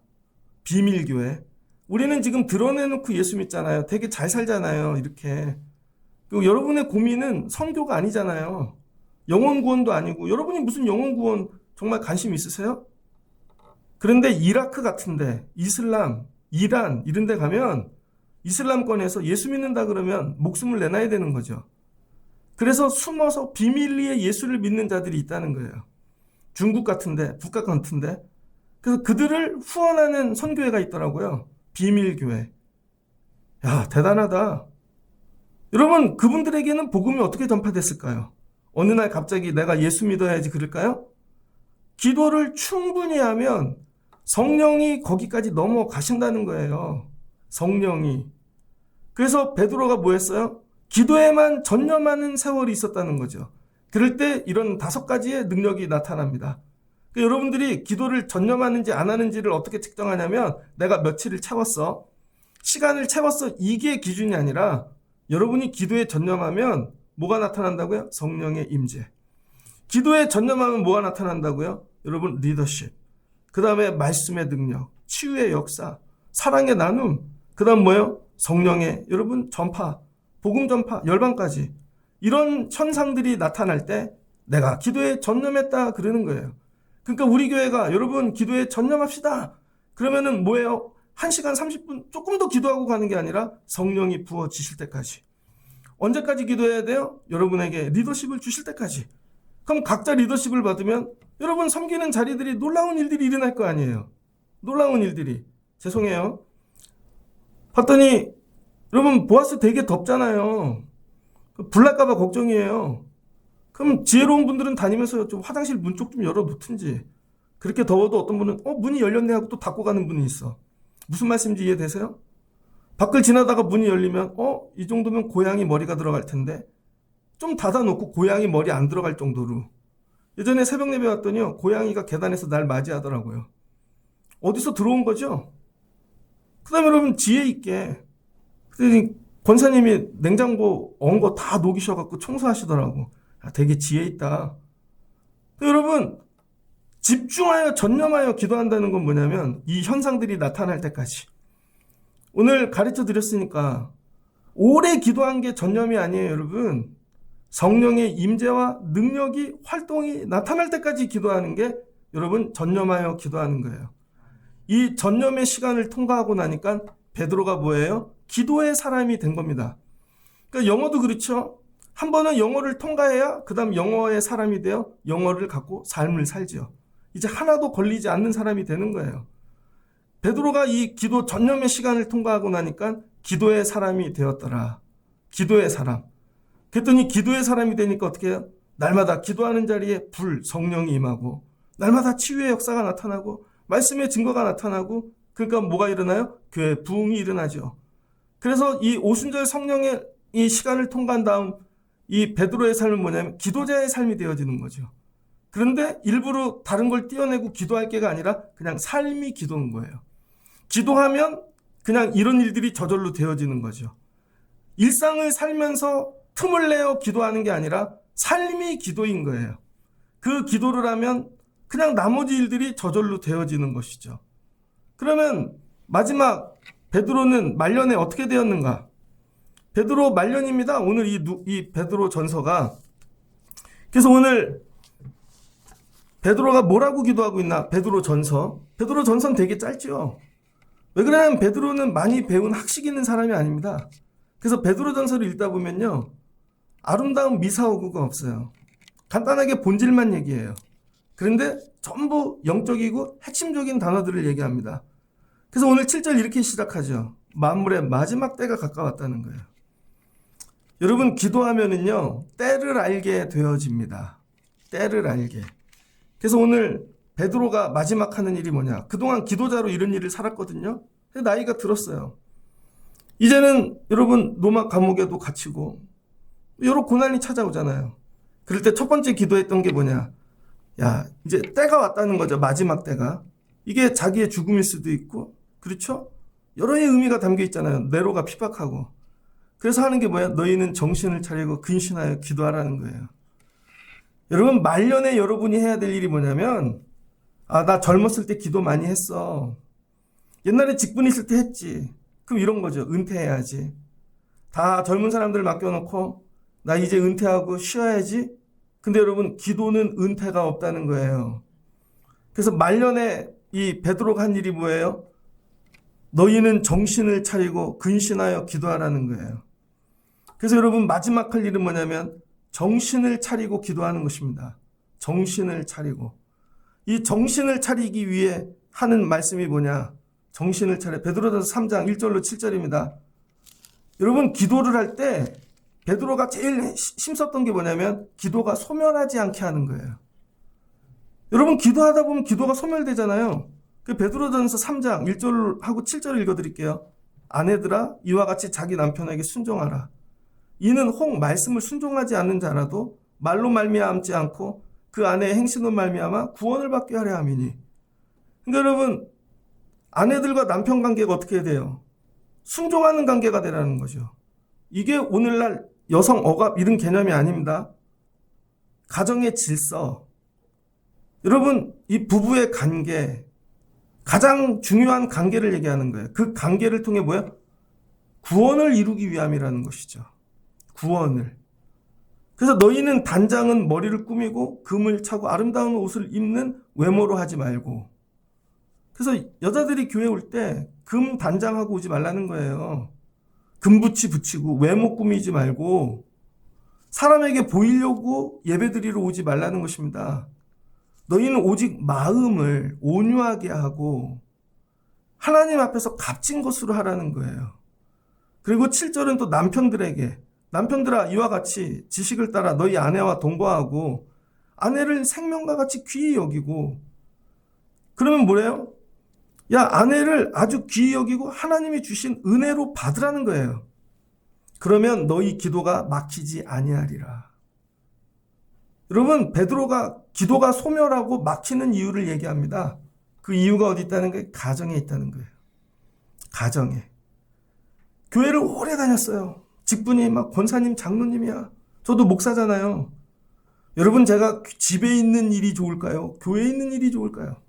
비밀교회. 우리는 지금 드러내놓고 예수 믿잖아요. 되게 잘 살잖아요. 이렇게. 그리고 여러분의 고민은 선교가 아니잖아요. 영혼 구원도 아니고. 여러분이 무슨 영혼 구원 정말 관심 있으세요? 그런데 이라크 같은데, 이슬람, 이란 이런 데 가면 이슬람권에서 예수 믿는다 그러면 목숨을 내놔야 되는 거죠. 그래서 숨어서 비밀리에 예수를 믿는 자들이 있다는 거예요. 중국 같은데, 북한 같은데. 그래서 그들을 후원하는 선교회가 있더라고요. 비밀교회. 야, 대단하다. 여러분, 그분들에게는 복음이 어떻게 전파됐을까요? 어느 날 갑자기 내가 예수 믿어야지 그럴까요? 기도를 충분히 하면 성령이 거기까지 넘어가신다는 거예요. 성령이. 그래서 베드로가 뭐 했어요? 기도에만 전념하는 세월이 있었다는 거죠. 그럴 때 이런 5가지의 능력이 나타납니다. 그러니까 여러분들이 기도를 전념하는지 안 하는지를 어떻게 측정하냐면 내가 며칠을 채웠어. 시간을 채웠어. 이게 기준이 아니라 여러분이 기도에 전념하면 뭐가 나타난다고요? 성령의 임재. 기도에 전념하면 뭐가 나타난다고요? 여러분, 리더십. 그 다음에 말씀의 능력, 치유의 역사, 사랑의 나눔. 그 다음 뭐예요? 성령의 여러분 전파, 복음 전파, 열방까지. 이런 현상들이 나타날 때 내가 기도에 전념했다 그러는 거예요. 그러니까 우리 교회가 여러분 기도에 전념합시다. 그러면은 뭐예요? 1시간 30분 조금 더 기도하고 가는 게 아니라 성령이 부어지실 때까지. 언제까지 기도해야 돼요? 여러분에게 리더십을 주실 때까지. 그럼 각자 리더십을 받으면 여러분 섬기는 자리들이 놀라운 일들이 일어날 거 아니에요. 놀라운 일들이. 죄송해요. 봤더니 여러분 보아스 되게 덥잖아요. 불날까봐 걱정이에요. 그럼 지혜로운 분들은 다니면서 좀 화장실 문 쪽 좀 열어놓든지. 그렇게 더워도 어떤 분은 문이 열렸네 하고 또 닫고 가는 분이 있어. 무슨 말씀인지 이해되세요? 밖을 지나다가 문이 열리면 이 정도면 고양이 머리가 들어갈 텐데 좀 닫아놓고 고양이 머리 안 들어갈 정도로. 예전에 새벽 예배 왔더니요, 고양이가 계단에서 날 맞이하더라고요. 어디서 들어온 거죠? 그 다음에 여러분 지혜 있게 권사님이 냉장고 언 거 다 녹이셔갖고 청소하시더라고. 되게 지혜 있다. 여러분 집중하여 전념하여 기도한다는 건 뭐냐면 이 현상들이 나타날 때까지. 오늘 가르쳐 드렸으니까 오래 기도한 게 전념이 아니에요. 여러분 성령의 임재와 능력이 활동이 나타날 때까지 기도하는 게 여러분 전념하여 기도하는 거예요. 이 전념의 시간을 통과하고 나니까 베드로가 뭐예요? 기도의 사람이 된 겁니다. 그러니까 영어도 그렇죠. 한 번은 영어를 통과해야 그 다음 영어의 사람이 되어 영어를 갖고 삶을 살죠. 이제 하나도 걸리지 않는 사람이 되는 거예요. 베드로가 이 기도 전념의 시간을 통과하고 나니까 기도의 사람이 되었더라. 기도의 사람. 그랬더니 기도의 사람이 되니까 어떻게 해요? 날마다 기도하는 자리에 성령이 임하고 날마다 치유의 역사가 나타나고 말씀의 증거가 나타나고 그러니까 뭐가 일어나요? 교회 부흥이 일어나죠. 그래서 이 오순절 성령의 이 시간을 통과한 다음 이 베드로의 삶은 뭐냐면 기도자의 삶이 되어지는 거죠. 그런데 일부러 다른 걸 띄어내고 기도할 게가 아니라 그냥 삶이 기도인 거예요. 기도하면 그냥 이런 일들이 저절로 되어지는 거죠. 일상을 살면서 틈을 내어 기도하는 게 아니라 삶이 기도인 거예요. 그 기도를 하면 그냥 나머지 일들이 저절로 되어지는 것이죠. 그러면 마지막 베드로는 말년에 어떻게 되었는가? 베드로 말년입니다. 오늘 이 베드로 전서가. 그래서 오늘 베드로가 뭐라고 기도하고 있나? 베드로 전서. 베드로 전서는 되게 짧죠. 왜 그러냐면 베드로는 많이 배운 학식 있는 사람이 아닙니다. 그래서 베드로 전서를 읽다 보면요, 아름다운 미사오구가 없어요. 간단하게 본질만 얘기해요. 그런데 전부 영적이고 핵심적인 단어들을 얘기합니다. 그래서 오늘 7절 이렇게 시작하죠. 만물의 마지막 때가 가까웠다는 거예요. 여러분, 기도하면은요, 때를 알게 되어집니다. 때를 알게. 그래서 오늘 베드로가 마지막 하는 일이 뭐냐? 그동안 기도자로 이런 일을 살았거든요. 나이가 들었어요. 이제는 여러분 로마 감옥에도 갇히고 여러 고난이 찾아오잖아요. 그럴 때 첫 번째 기도했던 게 뭐냐? 야, 이제 때가 왔다는 거죠. 마지막 때가. 이게 자기의 죽음일 수도 있고, 그렇죠? 여러의 의미가 담겨 있잖아요. 네로가 핍박하고. 그래서 하는 게 뭐야? 너희는 정신을 차리고 근신하여 기도하라는 거예요. 여러분, 말년에 여러분이 해야 될 일이 뭐냐면, 나 젊었을 때 기도 많이 했어. 옛날에 직분 있을 때 했지. 그럼 이런 거죠. 은퇴해야지. 다 젊은 사람들 맡겨놓고 나 이제 은퇴하고 쉬어야지. 근데 여러분, 기도는 은퇴가 없다는 거예요. 그래서 말년에 이 베드로가 한 일이 뭐예요? 너희는 정신을 차리고 근신하여 기도하라는 거예요. 그래서 여러분, 마지막 할 일은 뭐냐면 정신을 차리고 기도하는 것입니다. 정신을 차리고. 이 정신을 차리기 위해 하는 말씀이 뭐냐? 정신을 차려. 베드로전서 3장 1절로 7절입니다. 여러분, 기도를 할 때 베드로가 제일 힘썼던 게 뭐냐면 기도가 소멸하지 않게 하는 거예요. 여러분, 기도하다 보면 기도가 소멸되잖아요. 그 베드로전서 3장 1절하고 7절을 읽어드릴게요. 아내들아, 이와 같이 자기 남편에게 순종하라. 이는 혹 말씀을 순종하지 않는 자라도 말로 말미암지 않고 그 아내의 행실로 말미암아 구원을 받게 하려 함이니. 그러니까 여러분, 아내들과 남편 관계가 어떻게 돼요? 순종하는 관계가 되라는 거죠. 이게 오늘날 여성 억압 이런 개념이 아닙니다. 가정의 질서. 여러분, 이 부부의 관계, 가장 중요한 관계를 얘기하는 거예요. 그 관계를 통해 뭐야? 구원을 이루기 위함이라는 것이죠. 구원을. 그래서 너희는 단장은 머리를 꾸미고 금을 차고 아름다운 옷을 입는 외모로 하지 말고. 그래서 여자들이 교회 올 때 금 단장하고 오지 말라는 거예요. 금붙이 붙이고 외모 꾸미지 말고 사람에게 보이려고 예배드리러 오지 말라는 것입니다. 너희는 오직 마음을 온유하게 하고 하나님 앞에서 값진 것으로 하라는 거예요. 그리고 7절은 또 남편들에게 남편들아, 이와 같이 지식을 따라 너희 아내와 동거하고 아내를 생명과 같이 귀히 여기고. 그러면 뭐래요? 야, 아내를 아주 귀히 여기고 하나님이 주신 은혜로 받으라는 거예요. 그러면 너희 기도가 막히지 아니하리라. 여러분, 베드로가 기도가 소멸하고 막히는 이유를 얘기합니다. 그 이유가 어디 있다는 거예요? 가정에 있다는 거예요. 가정에. 교회를 오래 다녔어요. 직분이 막 권사님, 장로님이야. 저도 목사잖아요. 여러분, 제가 집에 있는 일이 좋을까요? 교회에 있는 일이 좋을까요?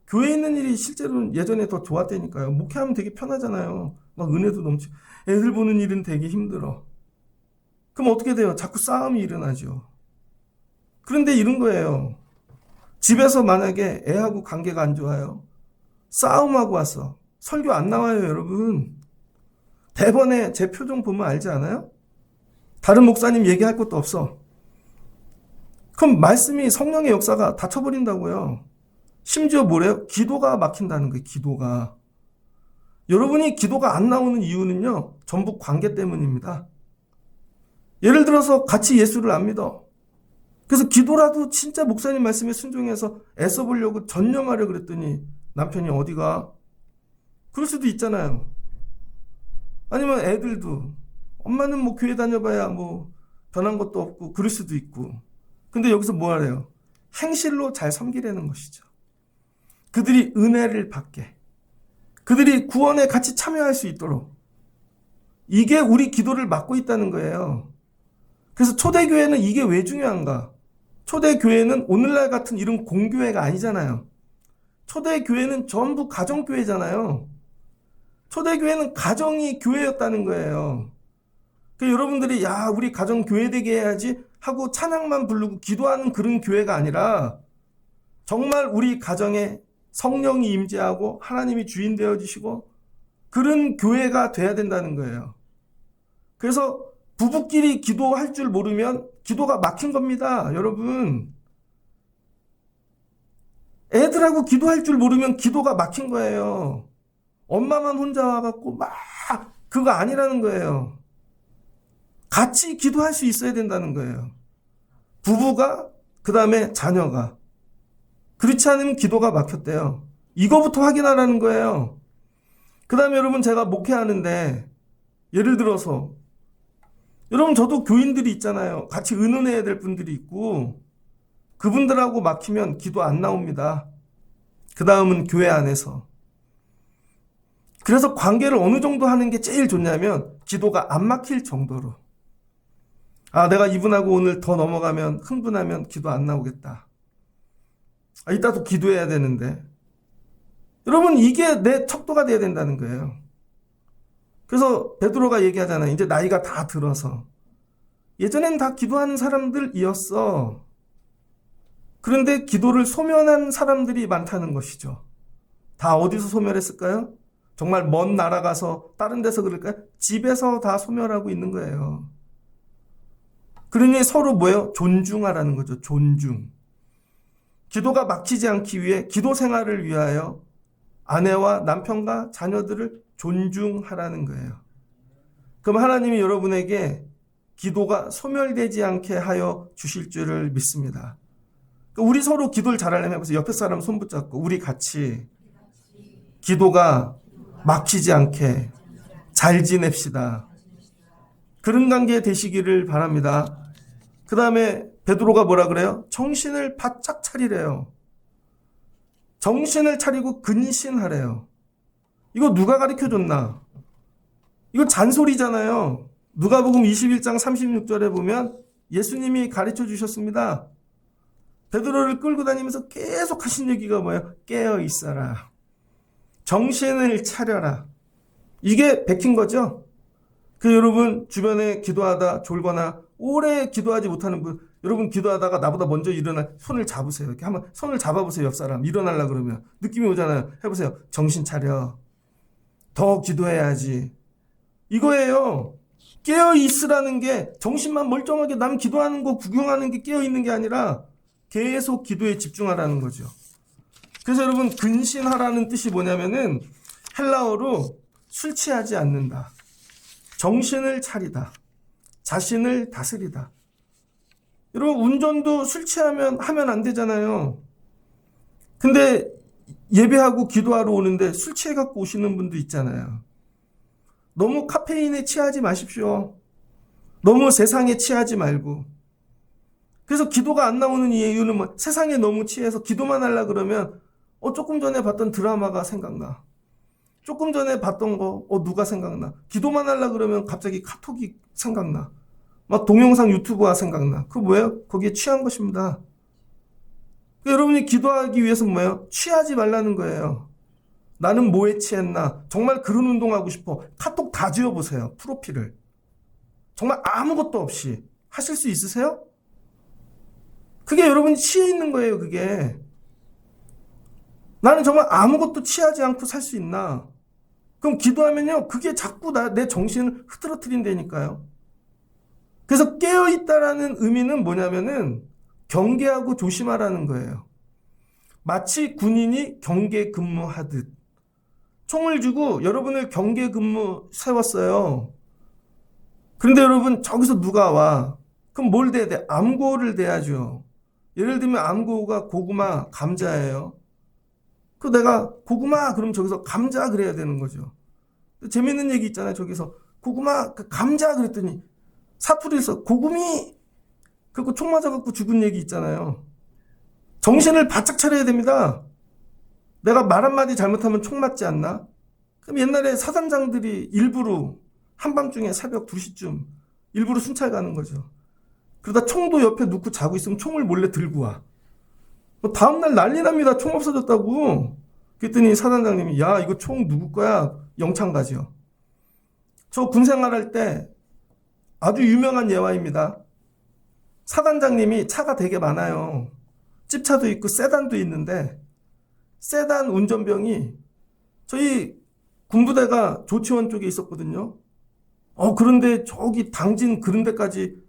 교회에 있는 일이 실제로는 예전에 더 좋았다니까요. 목회하면 되게 편하잖아요. 막 은혜도 넘치고. 애들 보는 일은 되게 힘들어. 그럼 어떻게 돼요? 자꾸 싸움이 일어나죠. 그런데 이런 거예요. 집에서 만약에 애하고 관계가 안 좋아요. 싸움하고 왔어. 설교 안 나와요, 여러분. 대번에 제 표정 보면 알지 않아요? 다른 목사님 얘기할 것도 없어. 그럼 말씀이 성령의 역사가 닫혀버린다고요. 심지어 뭐래요? 기도가 막힌다는 거예요. 기도가. 여러분이 기도가 안 나오는 이유는요, 전부 관계 때문입니다. 예를 들어서 같이 예수를 안 믿어. 그래서 기도라도 진짜 목사님 말씀에 순종해서 애써보려고 전념하려 그랬더니 남편이 어디가? 그럴 수도 있잖아요. 아니면 애들도 엄마는 뭐 교회 다녀봐야 뭐 변한 것도 없고 그럴 수도 있고. 근데 여기서 뭐 하래요? 행실로 잘 섬기라는 것이죠. 그들이 은혜를 받게, 그들이 구원에 같이 참여할 수 있도록, 이게 우리 기도를 막고 있다는 거예요. 그래서 초대교회는 이게 왜 중요한가? 초대교회는 오늘날 같은 이런 공교회가 아니잖아요. 초대교회는 전부 가정교회잖아요. 초대교회는 가정이 교회였다는 거예요. 그러니까 여러분들이 야 우리 가정 교회되게 해야지 하고 찬양만 부르고 기도하는 그런 교회가 아니라 정말 우리 가정에 성령이 임재하고 하나님이 주인 되어주시고 그런 교회가 돼야 된다는 거예요. 그래서 부부끼리 기도할 줄 모르면 기도가 막힌 겁니다. 여러분. 애들하고 기도할 줄 모르면 기도가 막힌 거예요. 엄마만 혼자 와갖고 막 그거 아니라는 거예요. 같이 기도할 수 있어야 된다는 거예요. 부부가 그 다음에 자녀가. 그렇지 않으면 기도가 막혔대요. 이거부터 확인하라는 거예요. 그 다음에 여러분 제가 목회하는데 예를 들어서 여러분 저도 교인들이 있잖아요. 같이 의논해야 될 분들이 있고 그분들하고 막히면 기도 안 나옵니다. 그 다음은 교회 안에서. 그래서 관계를 어느 정도 하는 게 제일 좋냐면 기도가 안 막힐 정도로. 아 내가 이분하고 오늘 더 넘어가면 흥분하면 기도 안 나오겠다. 아 이따도 기도해야 되는데. 여러분 이게 내 척도가 돼야 된다는 거예요. 그래서 베드로가 얘기하잖아요. 이제 나이가 다 들어서. 예전엔 다 기도하는 사람들이었어. 그런데 기도를 소멸한 사람들이 많다는 것이죠. 다 어디서 소멸했을까요? 정말 먼 나라 가서 다른 데서 그럴까요? 집에서 다 소멸하고 있는 거예요. 그러니 서로 뭐예요? 존중하라는 거죠. 존중. 기도가 막히지 않기 위해 기도 생활을 위하여 아내와 남편과 자녀들을 존중하라는 거예요. 그럼 하나님이 여러분에게 기도가 소멸되지 않게 하여 주실 줄을 믿습니다. 우리 서로 기도를 잘하려면 해보세요. 옆에 사람 손 붙잡고 우리 같이 기도가 막히지 않게 잘 지냅시다. 그런 관계 되시기를 바랍니다. 그 다음에 베드로가 뭐라 그래요? 정신을 바짝 차리래요. 정신을 차리고 근신하래요. 이거 누가 가르쳐줬나? 이거 잔소리잖아요. 누가복음 21장 36절에 보면 예수님이 가르쳐 주셨습니다. 베드로를 끌고 다니면서 계속 하신 얘기가 뭐예요? 깨어 있어라. 정신을 차려라. 이게 베낀 거죠. 그 여러분 주변에 기도하다 졸거나 오래 기도하지 못하는 분, 여러분 기도하다가 나보다 먼저 일어나 손을 잡으세요. 이렇게 한번 손을 잡아보세요. 옆 사람 일어나려 그러면 느낌이 오잖아요. 해보세요. 정신 차려. 더 기도해야지. 이거예요. 깨어 있으라는 게 정신만 멀쩡하게 남 기도하는 거 구경하는 게 깨어 있는 게 아니라 계속 기도에 집중하라는 거죠. 그래서 여러분 근신하라는 뜻이 뭐냐면은 헬라어로 술 취하지 않는다. 정신을 차리다. 자신을 다스리다. 여러분 운전도 술 취하면 하면 안 되잖아요. 근데 예배하고 기도하러 오는데 술 취해 갖고 오시는 분도 있잖아요. 너무 카페인에 취하지 마십시오. 너무 세상에 취하지 말고. 그래서 기도가 안 나오는 이유는 뭐 세상에 너무 취해서 기도만 하려 그러면 조금 전에 봤던 드라마가 생각나. 조금 전에 봤던 거 누가 생각나. 기도만 하려 그러면 갑자기 카톡이 생각나. 막 동영상 유튜브가 생각나. 그거 뭐예요? 거기에 취한 것입니다. 여러분이 기도하기 위해서 뭐예요? 취하지 말라는 거예요. 나는 뭐에 취했나? 정말 그런 운동하고 싶어. 카톡 다 지워보세요. 프로필을. 정말 아무것도 없이. 하실 수 있으세요? 그게 여러분이 취해 있는 거예요. 그게. 나는 정말 아무것도 취하지 않고 살 수 있나? 그럼 기도하면요. 그게 자꾸 내 정신을 흐트러뜨린다니까요. 그래서 깨어있다라는 의미는 뭐냐면은 경계하고 조심하라는 거예요. 마치 군인이 경계 근무하듯. 총을 주고 여러분을 경계 근무 세웠어요. 그런데 여러분 저기서 누가 와? 그럼 뭘 대야 돼? 암고를 대야죠. 예를 들면 암고가 고구마, 감자예요. 그 내가 고구마 그럼 저기서 감자 그래야 되는 거죠. 재밌는 얘기 있잖아요. 저기서 고구마 감자 그랬더니 사투리에서 고구미 그리고 총 맞아갖고 죽은 얘기 있잖아요. 정신을 바짝 차려야 됩니다. 내가 말 한마디 잘못하면 총 맞지 않나? 그럼 옛날에 사단장들이 일부러 한밤중에 새벽 2시쯤 일부러 순찰 가는 거죠. 그러다 총도 옆에 놓고 자고 있으면 총을 몰래 들고 와. 다음날 난리 납니다. 총 없어졌다고. 그랬더니 사단장님이 야 이거 총 누구 거야? 영창 가죠. 저 군생활할 때 아주 유명한 예화입니다. 사단장님이 차가 되게 많아요. 찝차도 있고 세단도 있는데 세단 운전병이 저희 군부대가 조치원 쪽에 있었거든요. 그런데 저기 당진 그런 데까지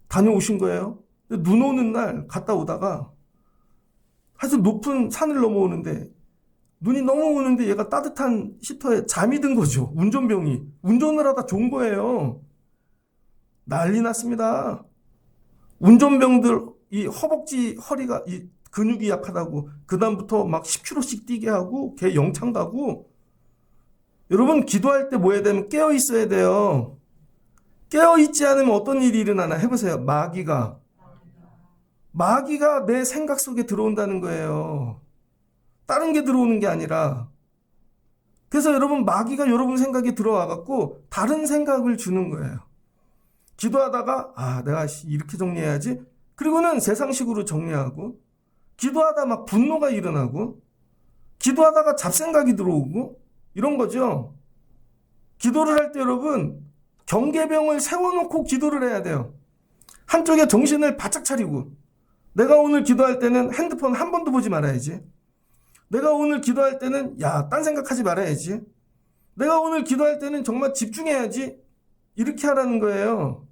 다녀오신 거예요. 눈 오는 날 갔다 오다가 아주 높은 산을 넘어오는데 눈이 너무 오는데 얘가 따뜻한 히터에 잠이 든 거죠. 운전병이. 운전을 하다 존 거예요. 난리 났습니다. 운전병들 이 허벅지 허리가 이 근육이 약하다고 그다음부터 막 10km씩 뛰게 하고 걔 영창 가고. 여러분 기도할 때 뭐 해야 되면 깨어 있어야 돼요. 깨어 있지 않으면 어떤 일이 일어나나 해보세요. 마귀가 내 생각 속에 들어온다는 거예요. 다른 게 들어오는 게 아니라. 그래서 여러분 마귀가 여러분 생각에 들어와 갖고 다른 생각을 주는 거예요. 기도하다가 내가 이렇게 정리해야지. 그리고는 세상식으로 정리하고 기도하다 막 분노가 일어나고 기도하다가 잡생각이 들어오고 이런 거죠. 기도를 할 때 여러분 경계병을 세워놓고 기도를 해야 돼요. 한쪽에 정신을 바짝 차리고 내가 오늘 기도할 때는 핸드폰 한 번도 보지 말아야지. 내가 오늘 기도할 때는 딴 생각하지 말아야지. 내가 오늘 기도할 때는 정말 집중해야지. 이렇게 하라는 거예요.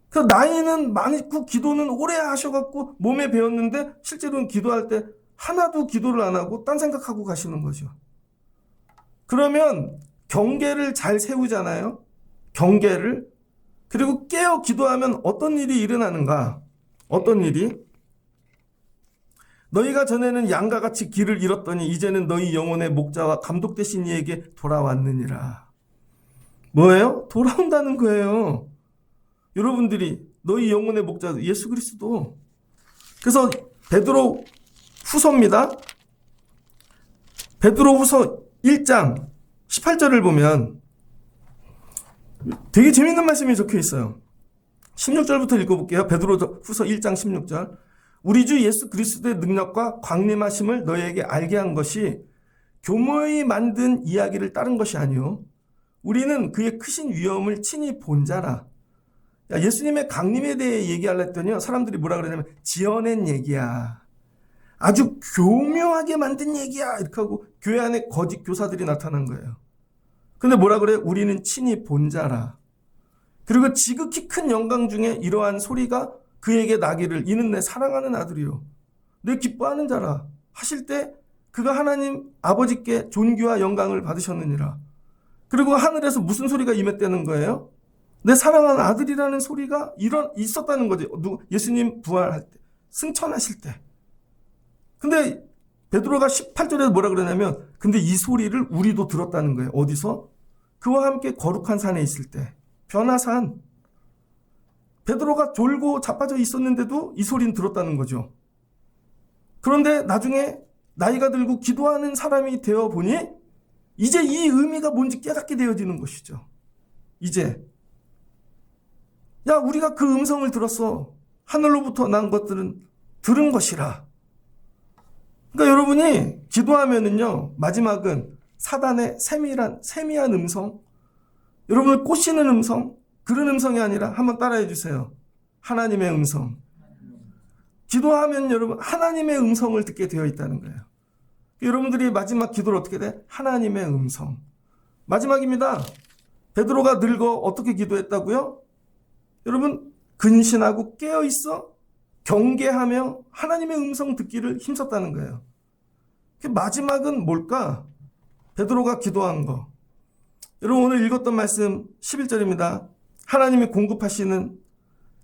그 나이는 많고 기도는 오래 하셔갖고 몸에 배웠는데 실제로는 기도할 때 하나도 기도를 안 하고 딴 생각하고 가시는 거죠. 그러면 경계를 잘 세우잖아요. 경계를. 그리고 깨어 기도하면 어떤 일이 일어나는가? 어떤 일이? 너희가 전에는 양과 같이 길을 잃었더니 이제는 너희 영혼의 목자와 감독 되신 이에게 돌아왔느니라. 뭐예요? 돌아온다는 거예요. 여러분들이 너희 영혼의 목자 예수 그리스도. 그래서 베드로 후서입니다. 베드로 후서 1장 18절을 보면 되게 재밌는 말씀이 적혀 있어요. 16절부터 읽어볼게요. 베드로 후서 1장 16절. 우리 주 예수 그리스도의 능력과 광림하심을 너희에게 알게 한 것이 교모의 만든 이야기를 따른 것이 아니요 우리는 그의 크신 위엄을 친히 본 자라. 예수님의 강림에 대해 얘기하려 했더니요 사람들이 뭐라 그러냐면 지어낸 얘기야. 아주 교묘하게 만든 얘기야. 이렇게 하고 교회 안에 거짓 교사들이 나타난 거예요. 근데 뭐라 그래? 우리는 친히 본 자라. 그리고 지극히 큰 영광 중에 이러한 소리가 그에게 나기를 이는 내 사랑하는 아들이요 내 기뻐하는 자라 하실 때 그가 하나님 아버지께 존귀와 영광을 받으셨느니라. 그리고 하늘에서 무슨 소리가 임했다는 거예요? 내 사랑하는 아들이라는 소리가 있었다는 거죠. 예수님 부활할 때, 승천하실 때. 근데 베드로가 18절에서 뭐라 그러냐면 근데 이 소리를 우리도 들었다는 거예요. 어디서? 그와 함께 거룩한 산에 있을 때. 변화산. 베드로가 졸고 자빠져 있었는데도 이 소리는 들었다는 거죠. 그런데 나중에 나이가 들고 기도하는 사람이 되어 보니 이제 이 의미가 뭔지 깨닫게 되어지는 것이죠. 이제 우리가 그 음성을 들었어. 하늘로부터 난 것들은 들은 것이라. 그러니까 여러분이 기도하면은요 마지막은 사단의 세미한 음성, 여러분을 꼬시는 음성, 그런 음성이 아니라 한번 따라해 주세요. 하나님의 음성. 기도하면 여러분 하나님의 음성을 듣게 되어 있다는 거예요. 여러분들이 마지막 기도를 어떻게 돼? 하나님의 음성. 마지막입니다. 베드로가 늙어 어떻게 기도했다고요? 여러분 근신하고 깨어있어 경계하며 하나님의 음성 듣기를 힘썼다는 거예요. 마지막은 뭘까? 베드로가 기도한 거. 여러분 오늘 읽었던 말씀 11절입니다. 하나님이 공급하시는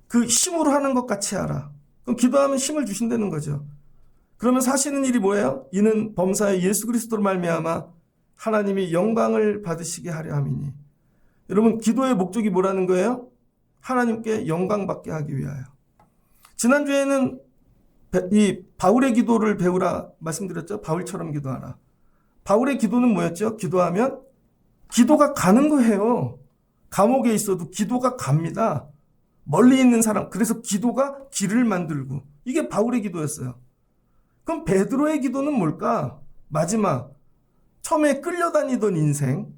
그 힘으로 하는 것 같이 하라. 그럼 기도하면 힘을 주신다는 거죠. 그러면 사시는 일이 뭐예요? 이는 범사의 예수 그리스도로 말미암아 하나님이 영광을 받으시게 하려 함이니. 여러분, 기도의 목적이 뭐라는 거예요? 하나님께 영광 받게 하기 위하여. 지난주에는 이 바울의 기도를 배우라 말씀드렸죠. 바울처럼 기도하라. 바울의 기도는 뭐였죠? 기도하면 기도가 가는 거예요. 감옥에 있어도 기도가 갑니다. 멀리 있는 사람. 그래서 기도가 길을 만들고. 이게 바울의 기도였어요. 그럼 베드로의 기도는 뭘까? 마지막. 처음에 끌려다니던 인생.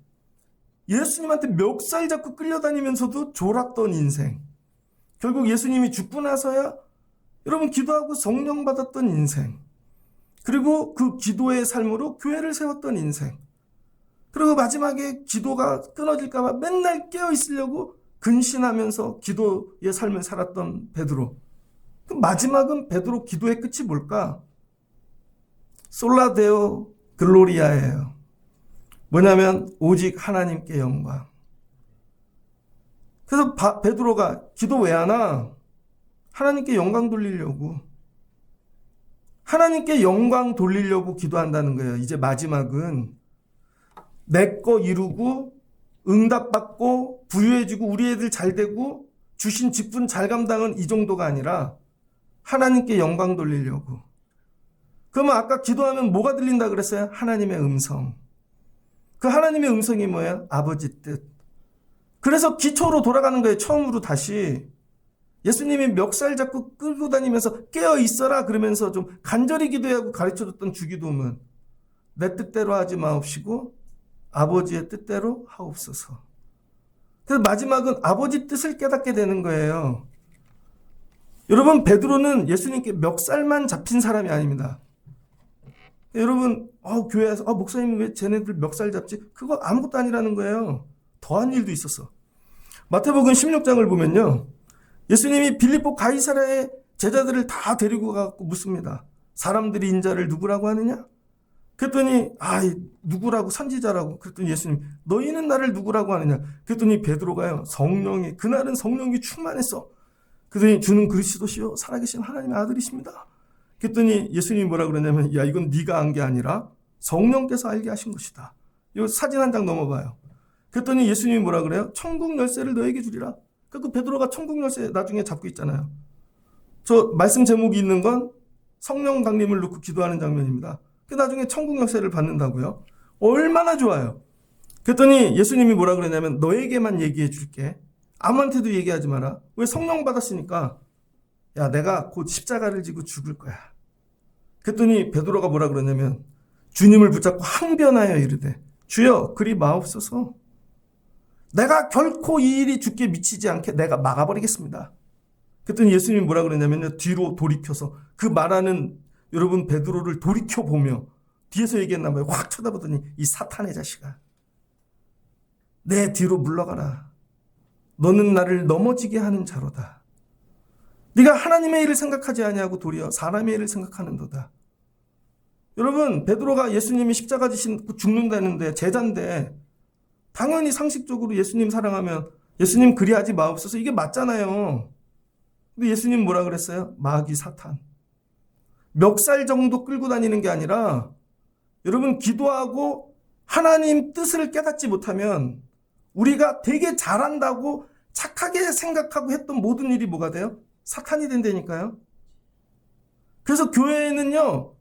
예수님한테 멱살 잡고 끌려다니면서도 졸았던 인생. 결국 예수님이 죽고 나서야 여러분 기도하고 성령 받았던 인생. 그리고 그 기도의 삶으로 교회를 세웠던 인생. 그리고 마지막에 기도가 끊어질까 봐 맨날 깨어 있으려고 근신하면서 기도의 삶을 살았던 베드로. 그 마지막은 베드로 기도의 끝이 뭘까? 솔라데오 글로리아예요. 뭐냐면 오직 하나님께 영광. 그래서 베드로가 기도 왜 하나? 하나님께 영광 돌리려고. 하나님께 영광 돌리려고 기도한다는 거예요. 이제 마지막은 내 거 이루고 응답받고 부유해지고 우리 애들 잘 되고 주신 직분 잘 감당은 이 정도가 아니라 하나님께 영광 돌리려고. 그러면 아까 기도하면 뭐가 들린다 그랬어요? 하나님의 음성. 그 하나님의 음성이 뭐예요? 아버지 뜻. 그래서 기초로 돌아가는 거예요. 처음으로 다시. 예수님이 멱살 잡고 끌고 다니면서 깨어 있어라 그러면서 좀 간절히 기도하고 가르쳐줬던 주기도문. 내 뜻대로 하지 마옵시고 아버지의 뜻대로 하옵소서. 그래서 마지막은 아버지 뜻을 깨닫게 되는 거예요. 여러분, 베드로는 예수님께 멱살만 잡힌 사람이 아닙니다. 여러분, 교회에서 목사님 왜 쟤네들 멱살 잡지? 그거 아무것도 아니라는 거예요. 더한 일도 있었어. 마태복음 16장을 보면요. 예수님이 빌립보 가이사랴의 제자들을 다 데리고 가고 묻습니다. 사람들이 인자를 누구라고 하느냐? 그랬더니 누구라고? 선지자라고. 그랬더니 예수님 너희는 나를 누구라고 하느냐? 그랬더니 베드로가요. 그날은 성령이 충만했어. 그랬더니 주는 그리스도시요 살아계신 하나님의 아들이십니다. 그랬더니 예수님이 뭐라 그러냐면 이건 네가 안 게 아니라 성령께서 알게 하신 것이다. 이 사진 한 장 넘어봐요. 그랬더니 예수님이 뭐라 그래요? 천국 열쇠를 너에게 주리라. 그 베드로가 천국 열쇠 나중에 잡고 있잖아요. 저 말씀 제목이 있는 건 성령 강림을 놓고 기도하는 장면입니다. 그 나중에 천국 열쇠를 받는다고요? 얼마나 좋아요. 그랬더니 예수님이 뭐라 그러냐면 너에게만 얘기해 줄게. 아무한테도 얘기하지 마라. 왜? 성령 받았으니까. 내가 곧 십자가를 지고 죽을 거야. 그랬더니 베드로가 뭐라 그러냐면 주님을 붙잡고 항변하여 이르되 주여 그리 마옵소서. 내가 결코 이 일이 주께 미치지 않게 내가 막아버리겠습니다. 그랬더니 예수님이 뭐라 그러냐면요. 뒤로 돌이켜서 그 말하는 여러분 베드로를 돌이켜보며 뒤에서 얘기했나 봐요. 확 쳐다보더니 이 사탄의 자식아. 내 뒤로 물러가라. 너는 나를 넘어지게 하는 자로다. 네가 하나님의 일을 생각하지 아니하고 도리어 사람의 일을 생각하는도다. 여러분, 베드로가 예수님이 십자가 지신 죽는다는데 제자인데 당연히 상식적으로 예수님 사랑하면 예수님 그리하지 마옵소서 이게 맞잖아요. 근데 예수님 뭐라 그랬어요? 마귀 사탄. 멱살 정도 끌고 다니는 게 아니라 여러분 기도하고 하나님 뜻을 깨닫지 못하면 우리가 되게 잘한다고 착하게 생각하고 했던 모든 일이 뭐가 돼요? 사탄이 된다니까요. 그래서 교회에는요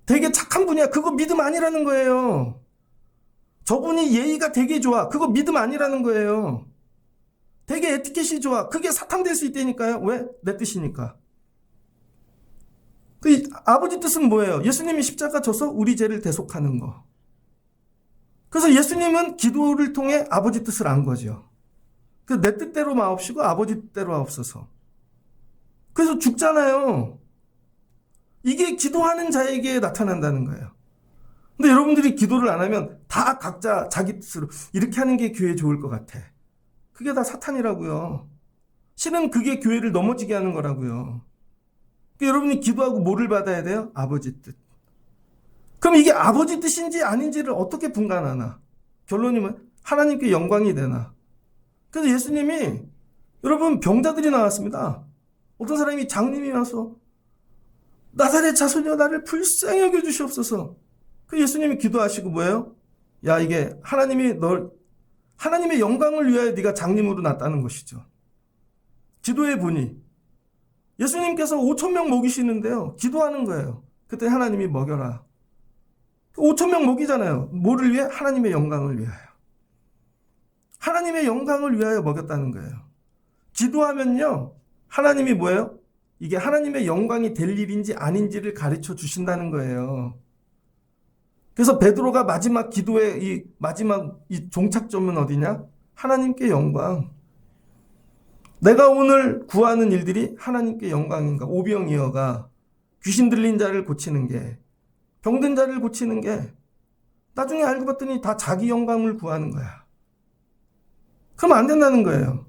되게 착한 분이야. 그거 믿음 아니라는 거예요. 저분이 예의가 되게 좋아. 그거 믿음 아니라는 거예요. 되게 에티켓이 좋아. 그게 사탄 될 수 있다니까요. 왜? 내 뜻이니까. 그 아버지 뜻은 뭐예요? 예수님이 십자가 져서 우리 죄를 대속하는 거. 그래서 예수님은 기도를 통해 아버지 뜻을 안 거죠. 그 내 뜻대로 마옵시고 아버지 뜻대로 하옵소서. 그래서 죽잖아요. 이게 기도하는 자에게 나타난다는 거예요. 근데 여러분들이 기도를 안 하면 다 각자 자기 뜻으로 이렇게 하는 게 교회에 좋을 것 같아. 그게 다 사탄이라고요. 실은 그게 교회를 넘어지게 하는 거라고요. 그러니까 여러분이 기도하고 뭐를 받아야 돼요? 아버지 뜻. 그럼 이게 아버지 뜻인지 아닌지를 어떻게 분간하나? 결론이 뭐 하나님께 영광이 되나? 그래서 예수님이 여러분 병자들이 나왔습니다. 어떤 사람이 장님이 와서 나사렛 자손이여 나를 불쌍히 여겨 주시옵소서. 그 예수님이 기도하시고 뭐예요? 야, 이게 하나님의 영광을 위하여 네가 장님으로 났다는 것이죠. 기도의 본이. 예수님께서 5,000명 먹이시는데요. 기도하는 거예요. 그때 하나님이 먹여라. 5,000명 먹이잖아요. 뭐를 위해? 하나님의 영광을 위하여. 하나님의 영광을 위하여 먹였다는 거예요. 기도하면요. 하나님이 뭐예요? 이게 하나님의 영광이 될 일인지 아닌지를 가르쳐 주신다는 거예요. 그래서 베드로가 마지막 기도의 마지막 종착점은 어디냐? 하나님께 영광. 내가 오늘 구하는 일들이 하나님께 영광인가? 오병이어가 귀신 들린 자를 고치는 게, 병든 자를 고치는 게, 나중에 알고 봤더니 다 자기 영광을 구하는 거야. 그러면 안 된다는 거예요.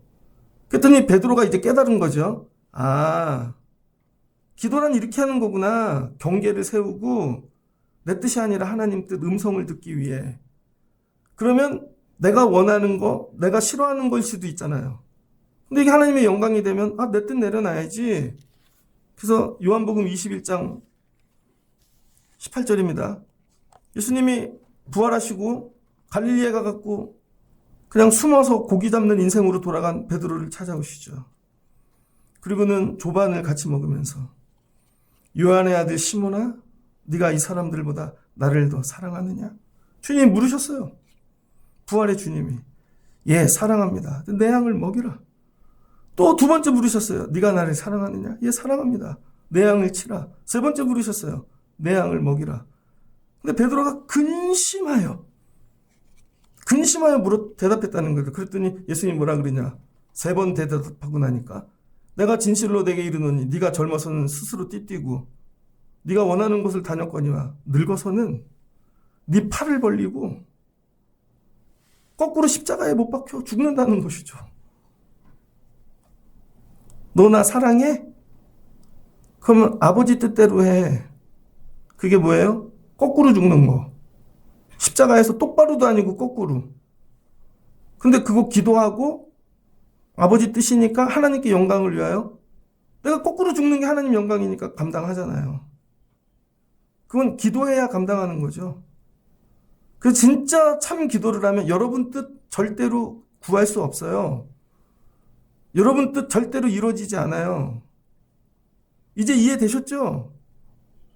그랬더니 베드로가 이제 깨달은 거죠. 아, 기도란 이렇게 하는 거구나. 경계를 세우고 내 뜻이 아니라 하나님 뜻, 음성을 듣기 위해. 그러면 내가 원하는 거, 내가 싫어하는 걸 수도 있잖아요. 근데 이게 하나님의 영광이 되면 내 뜻 내려놔야지. 그래서 요한복음 21장 18절입니다. 예수님이 부활하시고 갈릴리에 가갖고 그냥 숨어서 고기 잡는 인생으로 돌아간 베드로를 찾아오시죠. 그리고는 조반을 같이 먹으면서 요한의 아들 시몬아, 네가 이 사람들보다 나를 더 사랑하느냐? 주님이 물으셨어요. 부활의 주님이. 예, 사랑합니다. 내 양을 먹이라. 또 두 번째 물으셨어요. 네가 나를 사랑하느냐? 예, 사랑합니다. 내 양을 치라. 세 번째 물으셨어요. 내 양을 먹이라. 근데 베드로가 근심하여 대답했다는 거예요. 그랬더니 예수님이 뭐라 그러냐? 세 번 대답하고 나니까 내가 진실로 내게 이르노니 네가 젊어서는 스스로 띠뛰고 네가 원하는 곳을 다녔거니와 늙어서는 네 팔을 벌리고 거꾸로 십자가에 못 박혀 죽는다는 것이죠. 너 나 사랑해? 그러면 아버지 뜻대로 해. 그게 뭐예요? 거꾸로 죽는 거. 십자가에서 똑바로도 아니고 거꾸로. 근데 그거 기도하고 아버지 뜻이니까 하나님께 영광을 위하여 내가 거꾸로 죽는 게 하나님 영광이니까 감당하잖아요. 그건 기도해야 감당하는 거죠. 그 진짜 참 기도를 하면 여러분 뜻 절대로 구할 수 없어요. 여러분 뜻 절대로 이루어지지 않아요. 이제 이해되셨죠?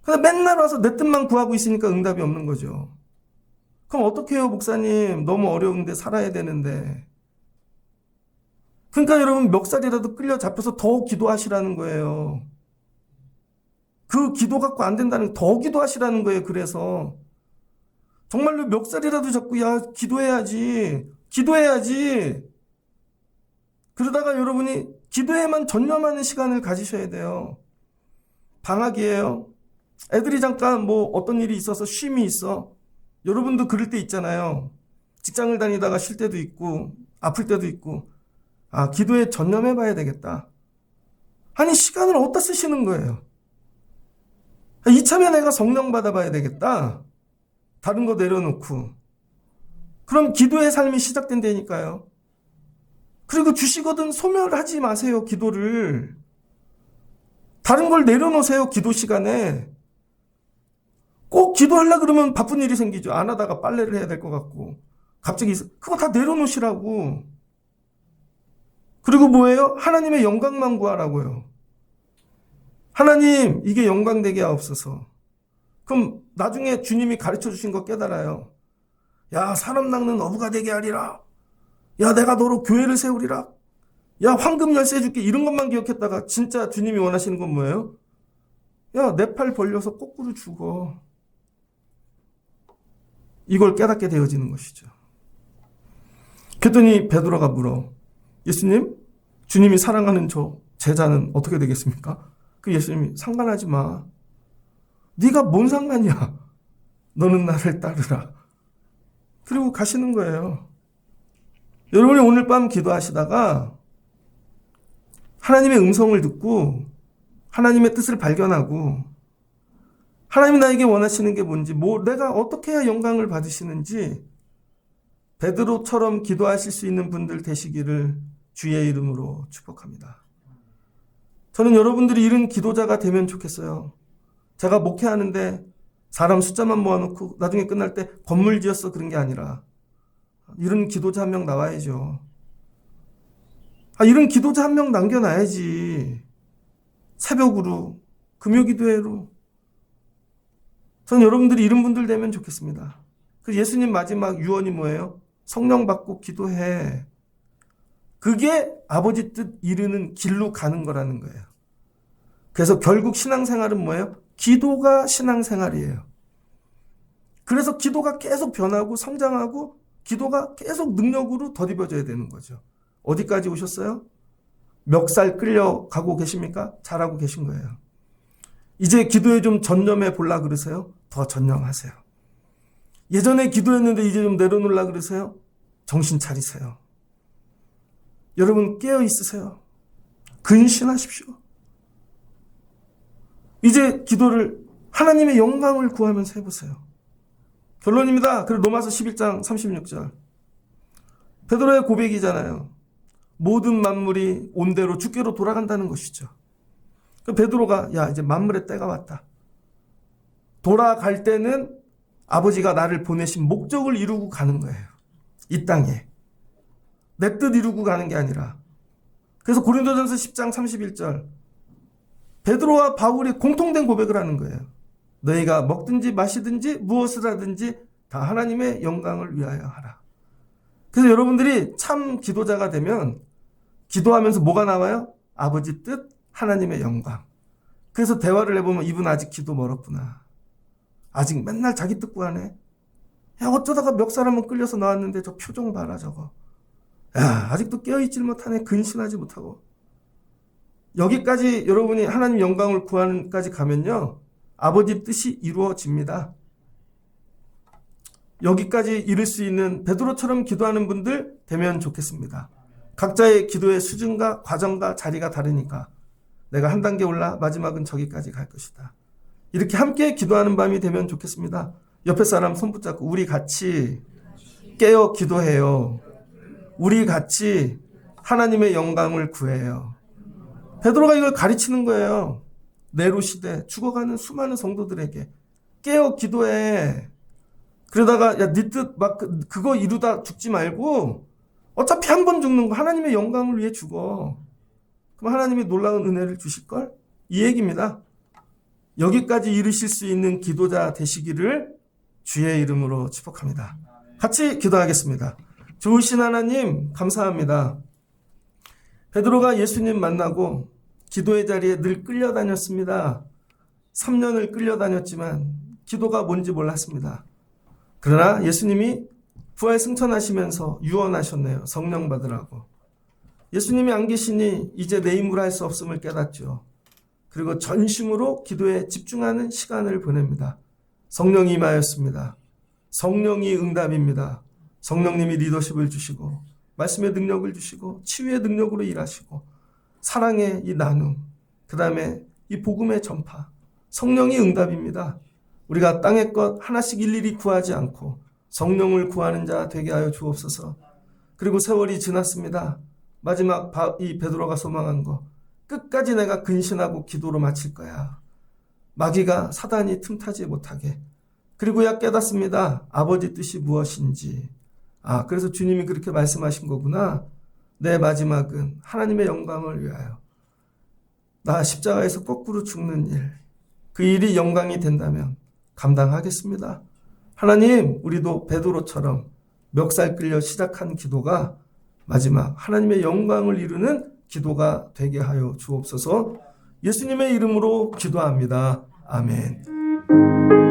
그냥 맨날 와서 내 뜻만 구하고 있으니까 응답이 없는 거죠. 그럼 어떻게 해요, 목사님? 너무 어려운데 살아야 되는데. 그러니까 여러분 멱살이라도 끌려 잡혀서 더 기도하시라는 거예요. 그 기도 갖고 안 된다는 더 기도하시라는 거예요. 그래서 정말로 멱살이라도 잡고 기도해야지. 그러다가 여러분이 기도에만 전념하는 시간을 가지셔야 돼요. 방학이에요. 애들이 잠깐 어떤 일이 있어서 쉼이 있어. 여러분도 그럴 때 있잖아요. 직장을 다니다가 쉴 때도 있고 아플 때도 있고 기도에 전념해 봐야 되겠다. 아니 시간을 어디다 쓰시는 거예요? 이참에 내가 성령 받아봐야 되겠다. 다른 거 내려놓고. 그럼 기도의 삶이 시작된다니까요. 그리고 주시거든 소멸하지 마세요. 기도를. 다른 걸 내려놓으세요. 기도 시간에. 꼭 기도하려고 그러면 바쁜 일이 생기죠. 안 하다가 빨래를 해야 될 것 같고. 갑자기 그거 다 내려놓으시라고. 그리고 뭐예요? 하나님의 영광만 구하라고요. 하나님 이게 영광되게 하옵소서. 그럼 나중에 주님이 가르쳐 주신 거 깨달아요. 야 사람 낚는 어부가 되게 하리라. 야 내가 너로 교회를 세우리라. 야 황금 열쇠 줄게. 이런 것만 기억했다가 진짜 주님이 원하시는 건 뭐예요? 야 내 팔 벌려서 거꾸로 죽어. 이걸 깨닫게 되어지는 것이죠. 그랬더니 베드로가 물어. 예수님, 주님이 사랑하는 저 제자는 어떻게 되겠습니까? 그 예수님이 상관하지 마. 네가 뭔 상관이야. 너는 나를 따르라. 그리고 가시는 거예요. 여러분이 오늘 밤 기도하시다가 하나님의 음성을 듣고 하나님의 뜻을 발견하고 하나님이 나에게 원하시는 게 뭔지, 내가 어떻게 해야 영광을 받으시는지 베드로처럼 기도하실 수 있는 분들 되시기를 주의 이름으로 축복합니다. 저는 여러분들이 이런 기도자가 되면 좋겠어요. 제가 목회하는데 사람 숫자만 모아놓고 나중에 끝날 때 건물 지었어 그런 게 아니라 이런 기도자 한 명 나와야죠. 이런 기도자 한 명 남겨놔야지. 새벽으로, 금요기도회로. 저는 여러분들이 이런 분들 되면 좋겠습니다. 그 예수님 마지막 유언이 뭐예요? 성령 받고 기도해. 그게 아버지 뜻 이루는 길로 가는 거라는 거예요. 그래서 결국 신앙생활은 뭐예요? 기도가 신앙생활이에요. 그래서 기도가 계속 변하고 성장하고 기도가 계속 능력으로 덧입어져야 되는 거죠. 어디까지 오셨어요? 멱살 끌려가고 계십니까? 잘하고 계신 거예요. 이제 기도에 좀 전념해 보려 그러세요? 더 전념하세요. 예전에 기도했는데 이제 좀 내려놓으려 그러세요? 정신 차리세요. 여러분 깨어 있으세요. 근신하십시오. 이제 기도를 하나님의 영광을 구하면서 해보세요. 결론입니다. 그리고 로마서 11장 36절. 베드로의 고백이잖아요. 모든 만물이 온대로 주께로 돌아간다는 것이죠. 베드로가 야 이제 만물의 때가 왔다. 돌아갈 때는 아버지가 나를 보내신 목적을 이루고 가는 거예요. 이 땅에. 내 뜻 이루고 가는 게 아니라. 그래서 고린도전서 10장 31절. 베드로와 바울이 공통된 고백을 하는 거예요. 너희가 먹든지 마시든지 무엇을 하든지 다 하나님의 영광을 위하여 하라. 그래서 여러분들이 참 기도자가 되면 기도하면서 뭐가 나와요? 아버지 뜻, 하나님의 영광. 그래서 대화를 해보면 이분 아직 기도 멀었구나. 아직 맨날 자기 뜻 구하네. 야 어쩌다가 멱살 한번 끌려서 나왔는데 저 표정 봐라 저거. 야 아직도 깨어있질 못하네. 근신하지 못하고. 여기까지 여러분이 하나님 영광을 구하는 까지 가면요. 아버지 뜻이 이루어집니다. 여기까지 이룰 수 있는 베드로처럼 기도하는 분들 되면 좋겠습니다. 각자의 기도의 수준과 과정과 자리가 다르니까 내가 한 단계 올라 마지막은 저기까지 갈 것이다. 이렇게 함께 기도하는 밤이 되면 좋겠습니다. 옆에 사람 손 붙잡고 우리 같이 깨어 기도해요. 우리 같이 하나님의 영광을 구해요. 베드로가 이걸 가르치는 거예요. 네로 시대 죽어가는 수많은 성도들에게 깨어 기도해. 그러다가 야 네 뜻 막 그거 이루다 죽지 말고 어차피 한 번 죽는 거 하나님의 영광을 위해 죽어. 그럼 하나님이 놀라운 은혜를 주실걸? 이 얘기입니다. 여기까지 이루실 수 있는 기도자 되시기를 주의 이름으로 축복합니다. 같이 기도하겠습니다. 좋으신 하나님 감사합니다. 베드로가 예수님 만나고 기도의 자리에 늘 끌려다녔습니다. 3년을 끌려다녔지만 기도가 뭔지 몰랐습니다. 그러나 예수님이 부활 승천하시면서 유언하셨네요. 성령 받으라고. 예수님이 안 계시니 이제 내 힘으로 할 수 없음을 깨닫죠. 그리고 전심으로 기도에 집중하는 시간을 보냅니다. 성령이 임하였습니다. 성령이 응답입니다. 성령님이 리더십을 주시고 말씀의 능력을 주시고 치유의 능력으로 일하시고 사랑의 이 나눔, 그 다음에 이 복음의 전파, 성령이 응답입니다. 우리가 땅의 것 하나씩 일일이 구하지 않고 성령을 구하는 자 되게 하여 주옵소서. 그리고 세월이 지났습니다. 마지막 이 베드로가 소망한 거 끝까지 내가 근신하고 기도로 마칠 거야. 마귀가 사단이 틈타지 못하게. 그리고야 깨닫습니다. 아버지 뜻이 무엇인지. 그래서 주님이 그렇게 말씀하신 거구나. 내 마지막은 하나님의 영광을 위하여 나 십자가에서 거꾸로 죽는 일, 그 일이 영광이 된다면 감당하겠습니다. 하나님, 우리도 베드로처럼 멱살 끌려 시작한 기도가 마지막 하나님의 영광을 이루는 기도가 되게 하여 주옵소서. 예수님의 이름으로 기도합니다. 아멘.